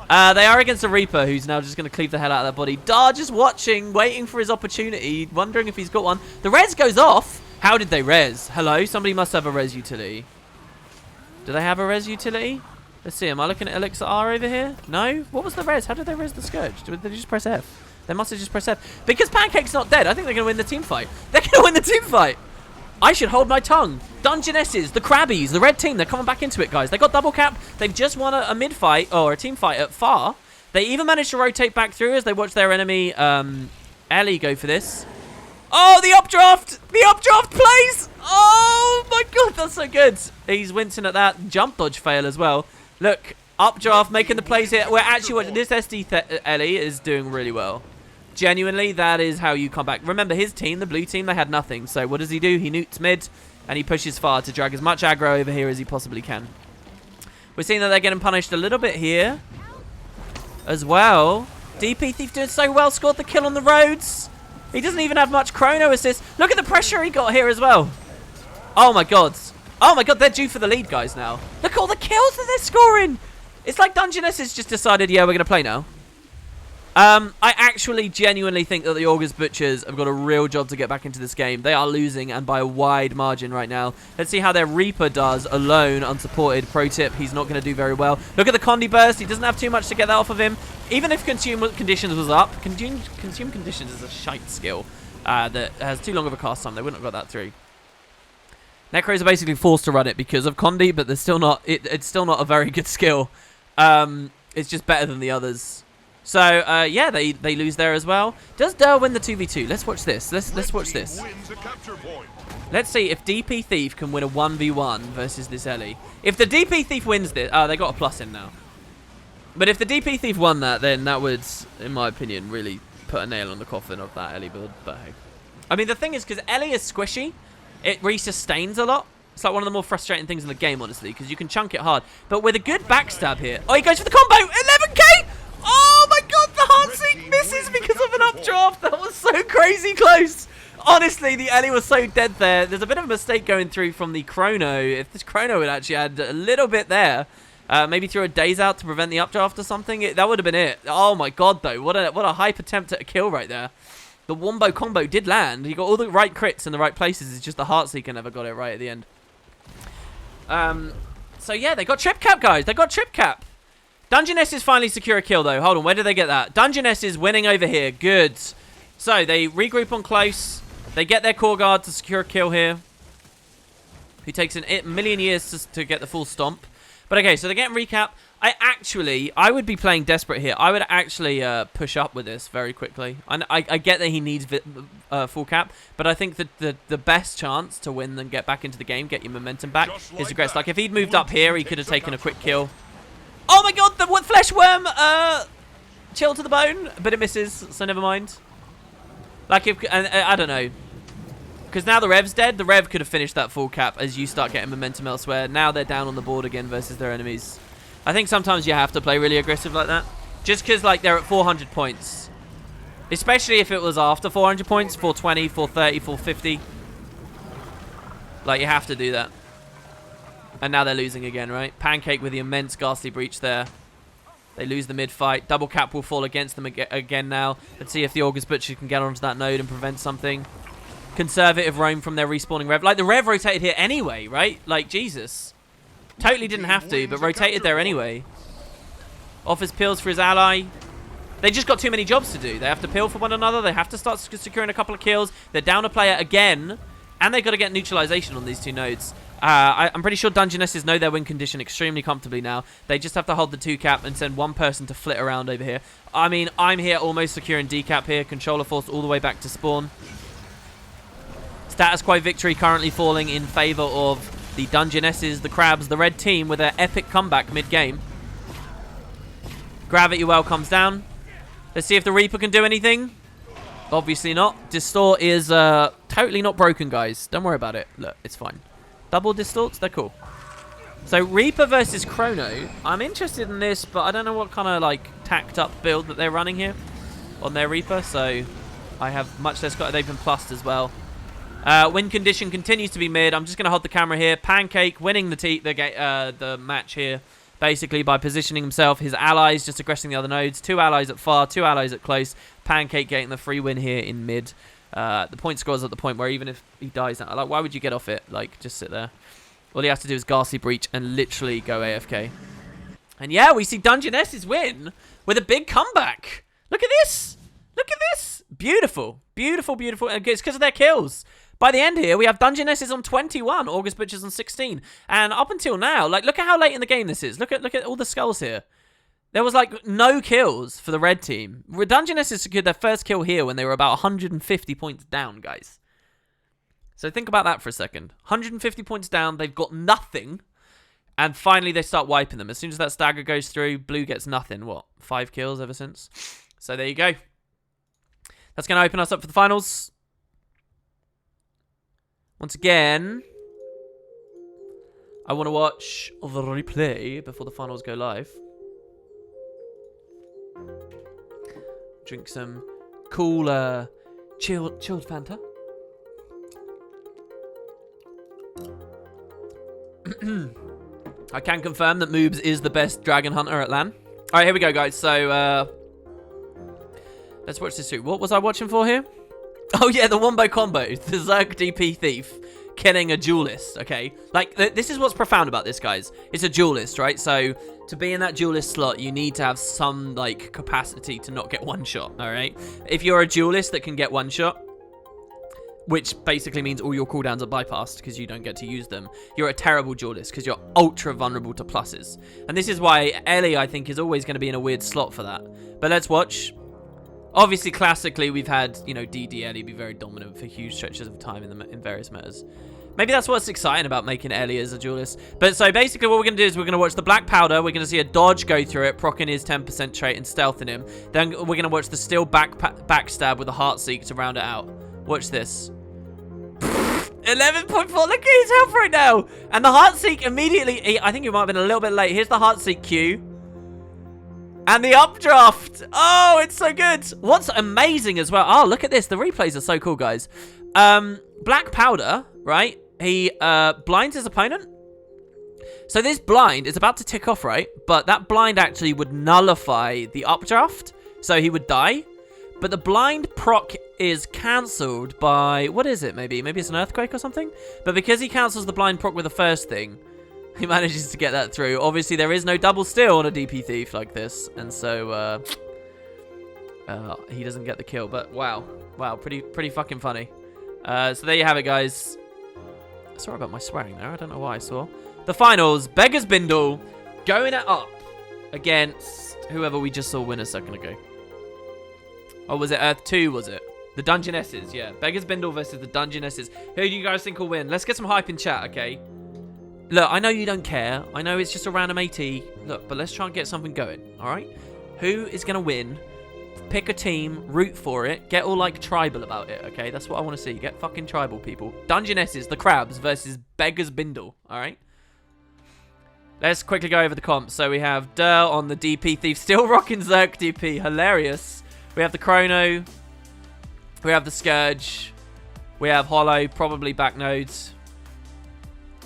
They are against a Reaper who's now just going to cleave the hell out of that body. Dar just watching, waiting for his opportunity, wondering if he's got one. The res goes off. How did they res? Hello? Somebody must have a res utility. Do they have a res utility? Let's see. Am I looking at Elixir R over here? No? What was the res? How did they res the Scourge? Did they just press F? They must have just pressed F. Because Pancake's not dead, I think they're going to win the team fight. They're going to win the team fight. I should hold my tongue. Dungeonesses, the Crabbies, the red team, they're coming back into it, guys. They got double cap. They've just won a mid fight, or a team fight at far. They even managed to rotate back through as they watch their enemy, Ellie, go for this. Oh, the updraft! The updraft plays! Oh, my God, that's so good. He's wincing at that. Jump dodge fail as well. Look, updraft making the plays here. We're actually watching this SD Ellie is doing really well. Genuinely, that is how you come back. Remember, his team, the blue team, they had nothing. So what does he do? He nukes mid, and he pushes far to drag as much aggro over here as he possibly can. We're seeing that they're getting punished a little bit here as well. DP Thief doing so well. Scored the kill on the roads. He doesn't even have much chrono assist. Look at the pressure he got here as well. Oh my god. Oh my god, they're due for the lead, guys, now. Look at all the kills that they're scoring. It's like Dungeness has just decided, yeah, we're going to play now. I actually genuinely think that the August Butchers have got a real job to get back into this game. They are losing, and by a wide margin right now. Let's see how their Reaper does alone, unsupported. Pro tip, he's not going to do very well. Look at the Condi burst. He doesn't have too much to get that off of him. Even if Consume Conditions was up, Consume Conditions is a shite skill that has too long of a cast time. They wouldn't have got that through. Necros are basically forced to run it because of Condi, but they're still not. It's still not a very good skill. It's just better than the others. So, yeah, they lose there as well. Does Durr win the 2v2? Let's watch this. Let's watch this. Let's see if DP Thief can win a 1v1 versus this Ellie. If the DP Thief wins this... Oh, they got a plus in now. But if the DP Thief won that, then that would, in my opinion, really put a nail on the coffin of that Ellie build. But hey. I mean, the thing is, because Ellie is squishy, it re-sustains a lot. It's like one of the more frustrating things in the game, honestly, because you can chunk it hard. But with a good backstab here... Oh, he goes for the combo! 11k! Oh my god, the Heartseek misses because of an updraft. That was so crazy close. Honestly, the Ellie was so dead there. There's a bit of a mistake going through from the chrono. If this chrono had actually had a little bit there, maybe throw a daze out to prevent the updraft or something, that would have been it. Oh my god, though. What a hype attempt at a kill right there. The Wombo combo did land. He got all the right crits in the right places. It's just the Heartseeker never got it right at the end. So yeah, they got trip cap, guys. They got trip cap. Dungeness is finally secure a kill, though. Hold on, where did they get that? Dungeness is winning over here. Good. So, they regroup on close. They get their core guard to secure a kill here. Who takes a million years to get the full stomp. But okay, so they're getting recap. I would be playing desperate here. I would actually push up with this very quickly. I get that he needs full cap, but I think that the best chance to win and get back into the game, get your momentum back, is aggressive. Like, if he'd moved up here, he could have taken a quick kill. Oh my god, the flesh worm chill to the bone, but it misses, so never mind. Like, if I don't know. Because now the Rev's dead, the Rev could have finished that full cap as you start getting momentum elsewhere. Now they're down on the board again versus their enemies. I think sometimes you have to play really aggressive like that. Just because, like, they're at 400 points. Especially if it was after 400 points, 420, 430, 450. Like, you have to do that. And now they're losing again, right? Pancake with the immense Ghastly Breach there. They lose the mid-fight. Double cap will fall against them again now. Let's see if the August Butcher can get onto that node and prevent something. Conservative roam from their respawning Rev. Like, the Rev rotated here anyway, right? Like, Jesus. Totally didn't have to, but rotated there anyway. Offers pills for his ally. They just got too many jobs to do. They have to pill for one another. They have to start securing a couple of kills. They're down a player again. And they've got to get neutralization on these two nodes. I'm pretty sure Dungeonesses know their win condition extremely comfortably now. They just have to hold the 2 cap and send one person to flit around over here. I mean, I'm here almost securing D cap here. Controller forced all the way back to spawn. Status quo victory currently falling in favor of the Dungeonesses, the Crabs, the red team with their epic comeback mid-game. Gravity well comes down. Let's see if the Reaper can do anything. Obviously not. Distort is totally not broken, guys. Don't worry about it. Look, it's fine. Double distorts, they're cool. So Reaper versus Chrono. I'm interested in this, but I don't know what kind of like tacked up build that they're running here on their Reaper. So I have much less. They've been plussed as well. Win condition continues to be mid. I'm just going to hold the camera here. Pancake winning the match here, basically by positioning himself. His allies just aggressing the other nodes. 2 allies at far, 2 allies at close. Pancake getting the free win here in mid. The point score's at the point where even if he dies now, like, why would you get off it? Like, just sit there. All he has to do is Ghastly Breach and literally go AFK. And yeah, we see Dungeonesses win with a big comeback. Look at this. Look at this. Beautiful. Beautiful, beautiful. And it's because of their kills. By the end here, we have Dungeonesses on 21, August Butchers on 16. And up until now, like, look at how late in the game this is. Look at all the skulls here. There was, like, no kills for the red team. Dungeonesses secured their first kill here when they were about 150 points down, guys. So think about that for a second. 150 points down, they've got nothing. And finally, they start wiping them. As soon as that stagger goes through, blue gets nothing. What, 5 kills ever since? So there you go. That's going to open us up for the finals. Once again, I want to watch the replay before the finals go live. Drink some cool, chilled Fanta. I can confirm that Moobs is the best dragon hunter at LAN. All right, here we go, guys. So, let's watch this too. What was I watching for here? Oh, yeah, the wombo combo. The Zerg DP Thief killing a duelist, okay? Like, this is what's profound about this, guys. It's a duelist, right? So, to be in that duelist slot, you need to have some, like, capacity to not get one shot, all right? If you're a duelist that can get one shot, which basically means all your cooldowns are bypassed because you don't get to use them, you're a terrible duelist because you're ultra vulnerable to pluses. And this is why Ellie, I think, is always going to be in a weird slot for that. But let's watch. Obviously, classically, we've had, you know, DD Ellie be very dominant for huge stretches of time in various metas. Maybe that's what's exciting about making Ellie as a duelist. But so basically what we're going to do is we're going to watch the Black Powder. We're going to see a dodge go through it, proccing his 10% trait and stealthing him. Then we're going to watch the Steel backstab with a Heartseek to round it out. Watch this. 11.4. Look at his health right now. And the Heartseek immediately... I think you might have been a little bit late. Here's the Heartseek Q. And the updraft. Oh, it's so good. What's amazing as well. Oh, look at this. The replays are so cool, guys. Black Powder, right? He blinds his opponent. So this blind is about to tick off, right? But that blind actually would nullify the updraft. So he would die. But the blind proc is cancelled by... What is it, maybe? Maybe it's an earthquake or something? But because he cancels the blind proc with the first thing, he manages to get that through. Obviously, there is no double steal on a DP Thief like this. And so, he doesn't get the kill. But wow. Wow, pretty fucking funny. So there you have it, guys. Sorry about my swearing there. I don't know why I saw. The finals. Beggar's Bindle going it up against whoever we just saw win a second ago. Or was it Earth 2, was it? The Dungeonesses, yeah. Beggar's Bindle versus the Dungeonesses. Who do you guys think will win? Let's get some hype in chat, okay? Look, I know you don't care. I know it's just a random AT. Look, but let's try and get something going, all right? Who is going to win? Pick a team, root for it, get all, like, tribal about it, okay? That's what I want to see. Get fucking tribal, people. Dungeonesses, the Crabs, versus Beggar's Bindle, all right? Let's quickly go over the comps. So we have Durr on the DP Thief, still rocking Zerk DP. Hilarious. We have the Chrono. We have the Scourge. We have Hollow, probably back nodes.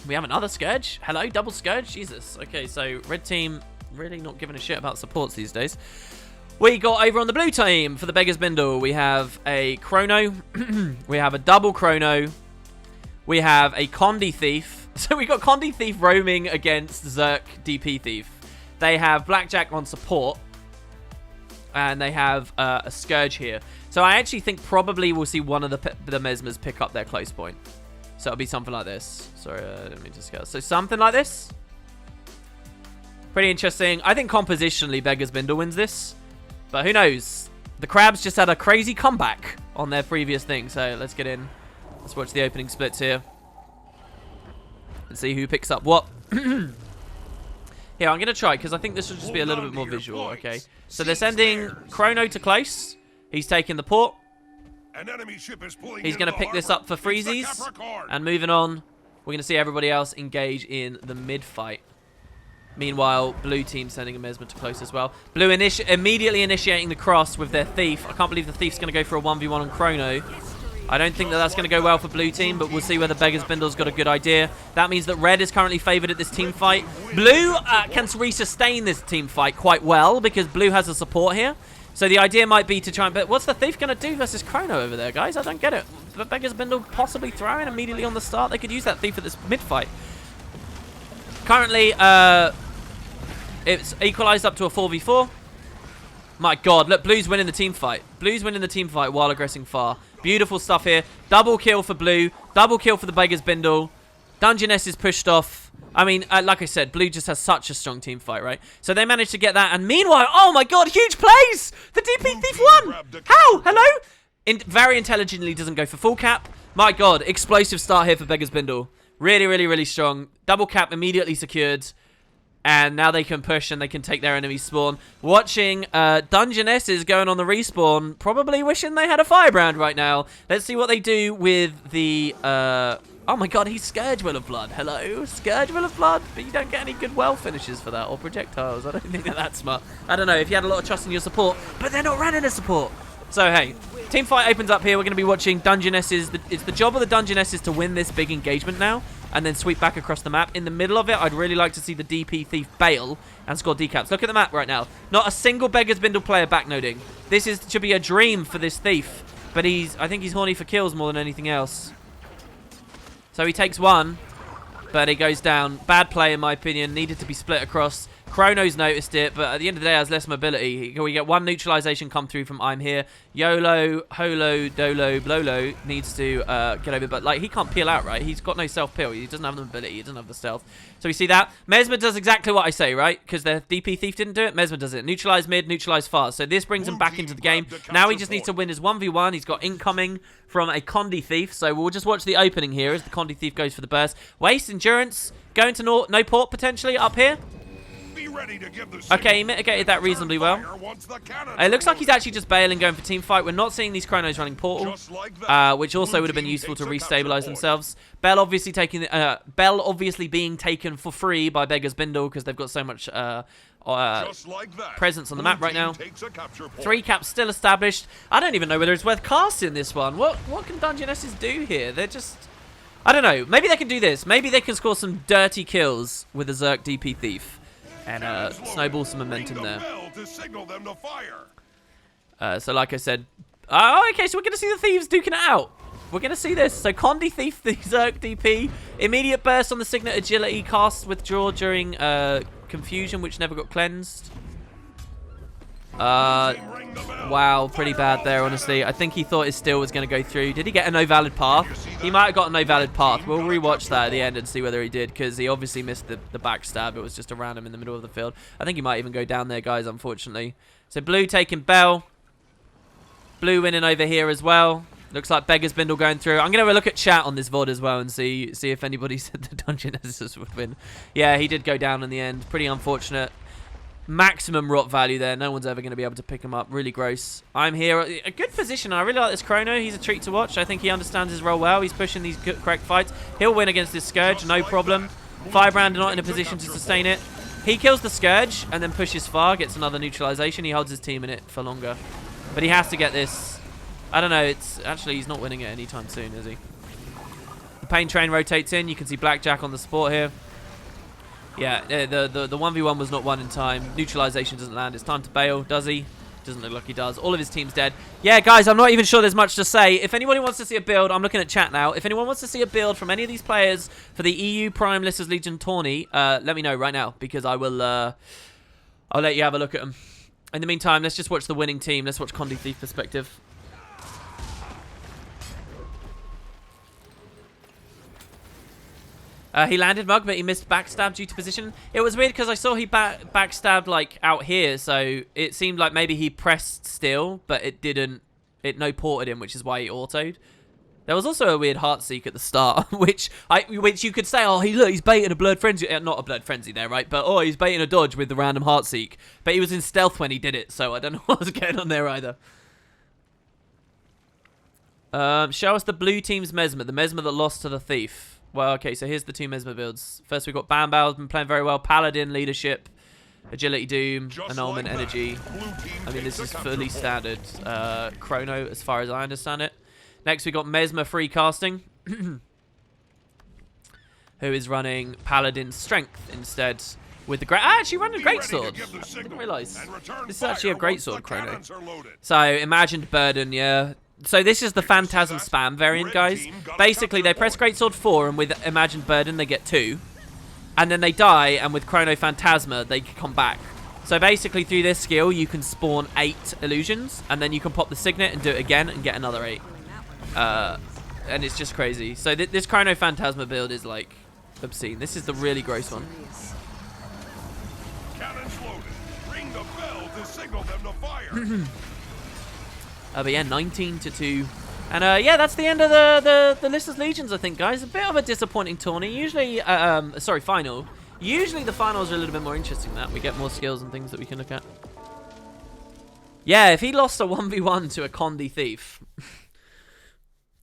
We have another Scourge. Hello, double Scourge. Jesus. Okay, so red team really not giving a shit about supports these days. We got over on the blue team for the Beggar's Bindle. We have a Chrono. We have a double Chrono. We have a Condi Thief. So we got Condi Thief roaming against Zerk DP Thief. They have Blackjack on support. And they have a Scourge here. So I actually think probably we'll see one of the Mesmers pick up their close point. So it'll be something like this. Sorry, I didn't mean to scale. So something like this. Pretty interesting. I think compositionally Beggar's Bindle wins this. But who knows? The Crabs just had a crazy comeback on their previous thing. So let's get in. Let's watch the opening splits here. And see who picks up what. Here, I'm going to try, because I think this will just be a little bit more visual, okay? So they're sending Chrono to close. He's taking the port. He's going to pick this up for freezies. And moving on, we're going to see everybody else engage in the mid-fight. Meanwhile, blue team sending a Mesmer to close as well. Blue immediately initiating the cross with their Thief. I can't believe the Thief's going to go for a 1v1 on Chrono. I don't think that that's going to go well for blue team, but we'll see whether Beggar's Bindle's got a good idea. That means that red is currently favored at this team fight. Blue can resustain this team fight quite well because blue has a support here. So the idea might be to try and... But what's the Thief going to do versus Chrono over there, guys? I don't get it. But Beggar's Bindle possibly throwing immediately on the start. They could use that Thief at this mid-fight. Currently, it's equalized up to a 4v4. My God, look, blue's winning the team fight. Blue's winning the team fight while aggressing far. Beautiful stuff here. Double kill for blue. Double kill for the Beggar's Bindle. Dungeoness is pushed off. I mean, like I said, blue just has such a strong team fight, right? So they managed to get that. And meanwhile, oh my God, huge plays! The DP Thief won! How? Hello? Very intelligently doesn't go for full cap. My God, explosive start here for Beggar's Bindle. Really, really, really strong. Double cap immediately secured. And now they can push and they can take their enemy spawn. Watching Dungeoness is going on the respawn. Probably wishing they had a firebrand right now. Let's see what they do with the... Oh my god, he's Scourge Will of Blood. Hello, Scourge Will of Blood. But you don't get any good well finishes for that, or projectiles. I don't think they're that smart. I don't know, if you had a lot of trust in your support, but they're not running a support. So, hey, team fight opens up here. We're going to be watching Dungeonesses. It's the job of the Dungeonesses to win this big engagement now, and then sweep back across the map. In the middle of it, I'd really like to see the DP Thief bail and score decaps. Look at the map right now. Not a single Beggar's Bindle player backnoding. This should be a dream for this Thief, but I think he's horny for kills more than anything else. So he takes one, but he goes down. Bad play, in my opinion. Needed to be split across. Chrono's noticed it, but at the end of the day, has less mobility. We get one neutralization come through from I'm Here. YOLO, Holo, Dolo, Blolo needs to get over, but like he can't peel out, right? He's got no self-peel. He doesn't have the mobility. He doesn't have the stealth. So we see that. Mesmer does exactly what I say, right? Because the DP Thief didn't do it. Mesmer does it. Neutralize mid, neutralize fast. So this brings him back into the game. Now he just needs to win his 1v1. He's got incoming from a Condi Thief. So we'll just watch the opening here as the Condi Thief goes for the burst. Waste, endurance, going to no port potentially up here. Okay, he mitigated that reasonably well. It looks like he's actually just bailing, going for team fight. We're not seeing these Chronos running portal, which also would have been useful to restabilize themselves. Bell obviously being taken for free by Beggar's Bindle because they've got so much presence on the map right now. 3 caps still established. I don't even know whether it's worth casting this one. What can Dungeonesses do here? They're just, I don't know. Maybe they can do this. Maybe they can score some dirty kills with a Zerk DP Thief and snowball some momentum there. So like I said, okay, so we're going to see the Thieves duking it out. We're going to see this. So Condi Thief, the Zerk DP. Immediate burst on the Signet Agility. Cast withdraw during Confusion, which never got cleansed. Wow, pretty bad there, honestly. I think he thought his steal was going to go through. Did he get a no valid path? He might have got a no valid path. We'll rewatch that at the end and see whether he did, because he obviously missed the backstab. It was just a random in the middle of the field. I think he might even go down there, guys, unfortunately. So Blue taking Bell. Blue winning over here as well. Looks like Beggar's Bindle going through. I'm going to have a look at chat on this VOD as well and see if anybody said the Dungeonesses would win. Yeah, he did go down in the end. Pretty unfortunate. Maximum rot value there. No one's ever going to be able to pick him up. Really gross. I'm Here. A good position. I really like this Chrono. He's a treat to watch. I think he understands his role well. He's pushing these correct fights. He'll win against this Scourge. No problem. Firebrand not in a position to sustain it. He kills the Scourge and then pushes far. Gets another neutralization. He holds his team in it for longer. But he has to get this. I don't know. It's actually, he's not winning it anytime soon, is he? The Pain Train rotates in. You can see Blackjack on the support here. Yeah, the 1v1 was not won in time. Neutralization doesn't land. It's time to bail. Does he? Doesn't look like he does. All of his team's dead. Yeah, guys, I'm not even sure there's much to say. If anybody wants to see a build, I'm looking at chat now. If anyone wants to see a build from any of these players for the EU Prime Lyssa's Legion tourney, let me know right now, because I will. I'll let you have a look at them. In the meantime, let's just watch the winning team. Let's watch Condi Thief perspective. He landed Mug, but he missed backstab due to position. It was weird because I saw he backstabbed like out here, so it seemed like maybe he pressed still, but it didn't. It no ported him, which is why he autoed. There was also a weird heart seek at the start, which you could say, oh, he's baiting a blurred frenzy, not a blurred frenzy there, right? But oh, he's baiting a dodge with the random heart seek. But he was in stealth when he did it, so I don't know what was going on there either. Show us the blue team's Mesmer, the Mesmer that lost to the Thief. Well, okay, so here's the 2 Mesmer builds. First, we've got Bam Bao's been playing very well. Paladin, Leadership, Agility Doom, Annulment, Energy. I mean, this is fully standard Chrono, as far as I understand it. Next, we've got Mesmer Free Casting, who is running Paladin Strength instead with the great... actually running a Greatsword. I didn't realise. This is actually a Greatsword Chrono. So, Imagined Burden, yeah. So this is the Phantasm spam variant, guys. Basically, they press Greatsword 4, and with Imagined Burden, they get 2. And then they die, and with Chrono Phantasma, they come back. So basically, through this skill, you can spawn 8 illusions, and then you can pop the Signet and do it again and get another 8. And it's just crazy. So this Chrono Phantasma build is, like, obscene. This is the really gross one. Cannons loaded. Ring the bell to signal them to fire. But yeah, 19-2. And yeah, that's the end of the Lyssa's Legions, I think, guys. A bit of a disappointing tourney. Usually, sorry, final. Usually the finals are a little bit more interesting than that. We get more skills and things that we can look at. Yeah, if he lost a 1v1 to a Condi Thief,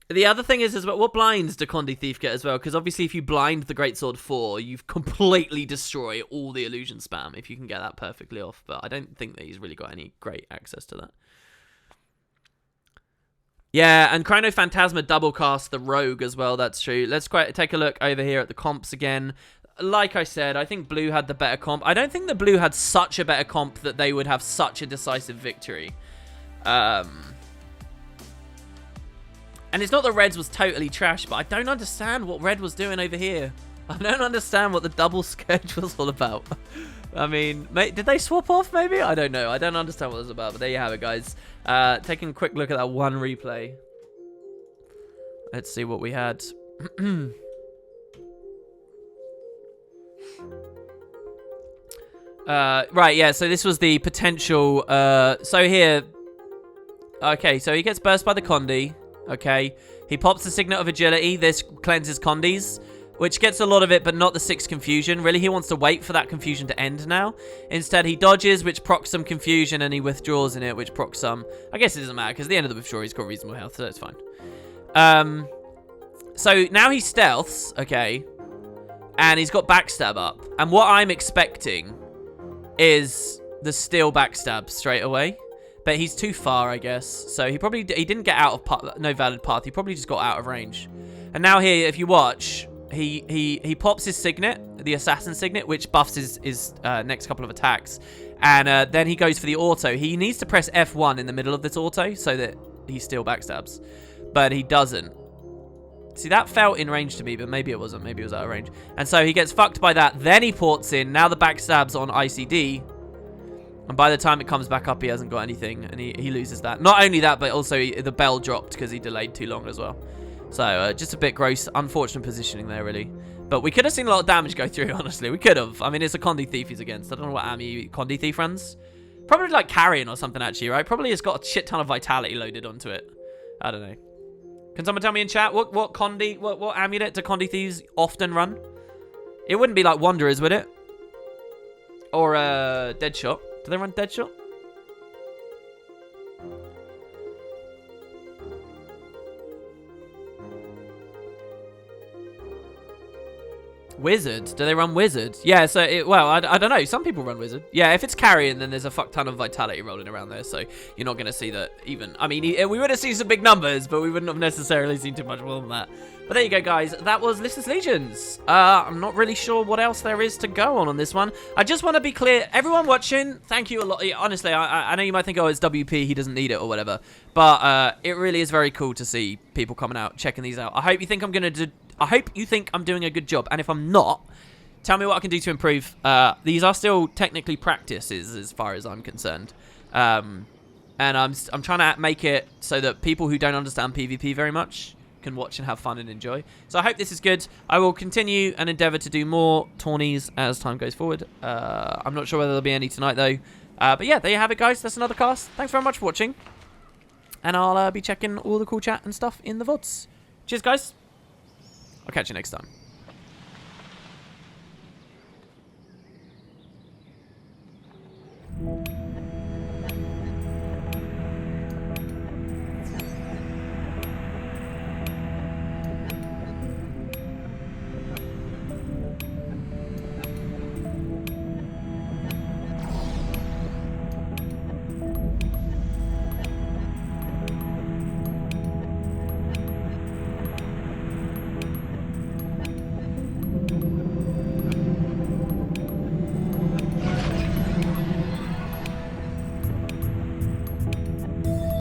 The other thing is well, what blinds do Condi Thief get as well? Because obviously if you blind the Greatsword 4, you've completely destroyed all the illusion spam if you can get that perfectly off. But I don't think that he's really got any great access to that. Yeah, and Chrono Phantasma double cast the Rogue as well, that's true. Let's take a look over here at the comps again. Like I said, I think Blue had the better comp. I don't think that Blue had such a better comp that they would have such a decisive victory. And it's not that Reds was totally trash, but I don't understand what Red was doing over here. I don't understand what the double scourge was all about. I mean, did they swap off maybe? I don't know. I don't understand what it was about, but there you have it, guys. Taking a quick look at that one replay. Let's see what we had. Right, yeah, so this was the potential... so here... Okay, so he gets burst by the Condi. Okay, he pops the Signet of Agility. This cleanses Condis, which gets a lot of it, but not the 6 Confusion. Really, he wants to wait for that Confusion to end now. Instead, he dodges, which procs some Confusion, and he withdraws in it, which procs some. I guess it doesn't matter, because at the end of the withdrawal, he's got reasonable health, so it's fine. So now he stealths, okay, and he's got Backstab up. And what I'm expecting is the Steel Backstab straight away. But he's too far, I guess. So he didn't get out of no valid path. He probably just got out of range. And now here, if you watch, he pops his Signet, the Assassin Signet, which buffs his next couple of attacks. And then he goes for the auto. He needs to press F1 in the middle of this auto so that he still backstabs. But he doesn't. See, that felt in range to me, but maybe it wasn't. Maybe it was out of range. And so he gets fucked by that. Then he ports in. Now the backstab's on ICD. And by the time it comes back up, he hasn't got anything, and he loses that. Not only that, but also the bell dropped because he delayed too long as well. So just a bit gross, unfortunate positioning there, really. But we could have seen a lot of damage go through, honestly. We could have. I mean, it's a Condi Thief he's against. I don't know what army Condi Thief runs. Probably like Carrion or something, actually, right? Probably it's got a shit ton of Vitality loaded onto it. I don't know. Can someone tell me in chat what amulet do Condi Thieves often run? It wouldn't be like Wanderers, would it? Or Deadshot. Do they run Deadshot? Wizard? Do they run Wizard? Yeah, so, well, I don't know. Some people run Wizard. Yeah, if it's Carrion, then there's a fuck ton of Vitality rolling around there, so you're not going to see that even... I mean, we would have seen some big numbers, but we wouldn't have necessarily seen too much more than that. But there you go, guys. That was Lyssa's Legions. I'm not really sure what else there is to go on this one. I just want to be clear. Everyone watching, thank you a lot. Honestly, I know you might think, oh, it's WP, he doesn't need it or whatever. But it really is very cool to see people coming out, checking these out. I hope you think I'm going to do... I hope you think I'm doing a good job, and if I'm not, tell me what I can do to improve. These are still technically practices as far as I'm concerned. And I'm trying to make it so that people who don't understand PvP very much can watch and have fun and enjoy. So I hope this is good. I will continue and endeavour to do more tourneys as time goes forward. I'm not sure whether there'll be any tonight, though. But yeah, there you have it, guys. That's another cast. Thanks very much for watching. And I'll be checking all the cool chat and stuff in the VODs. Cheers, guys. I'll catch you next time.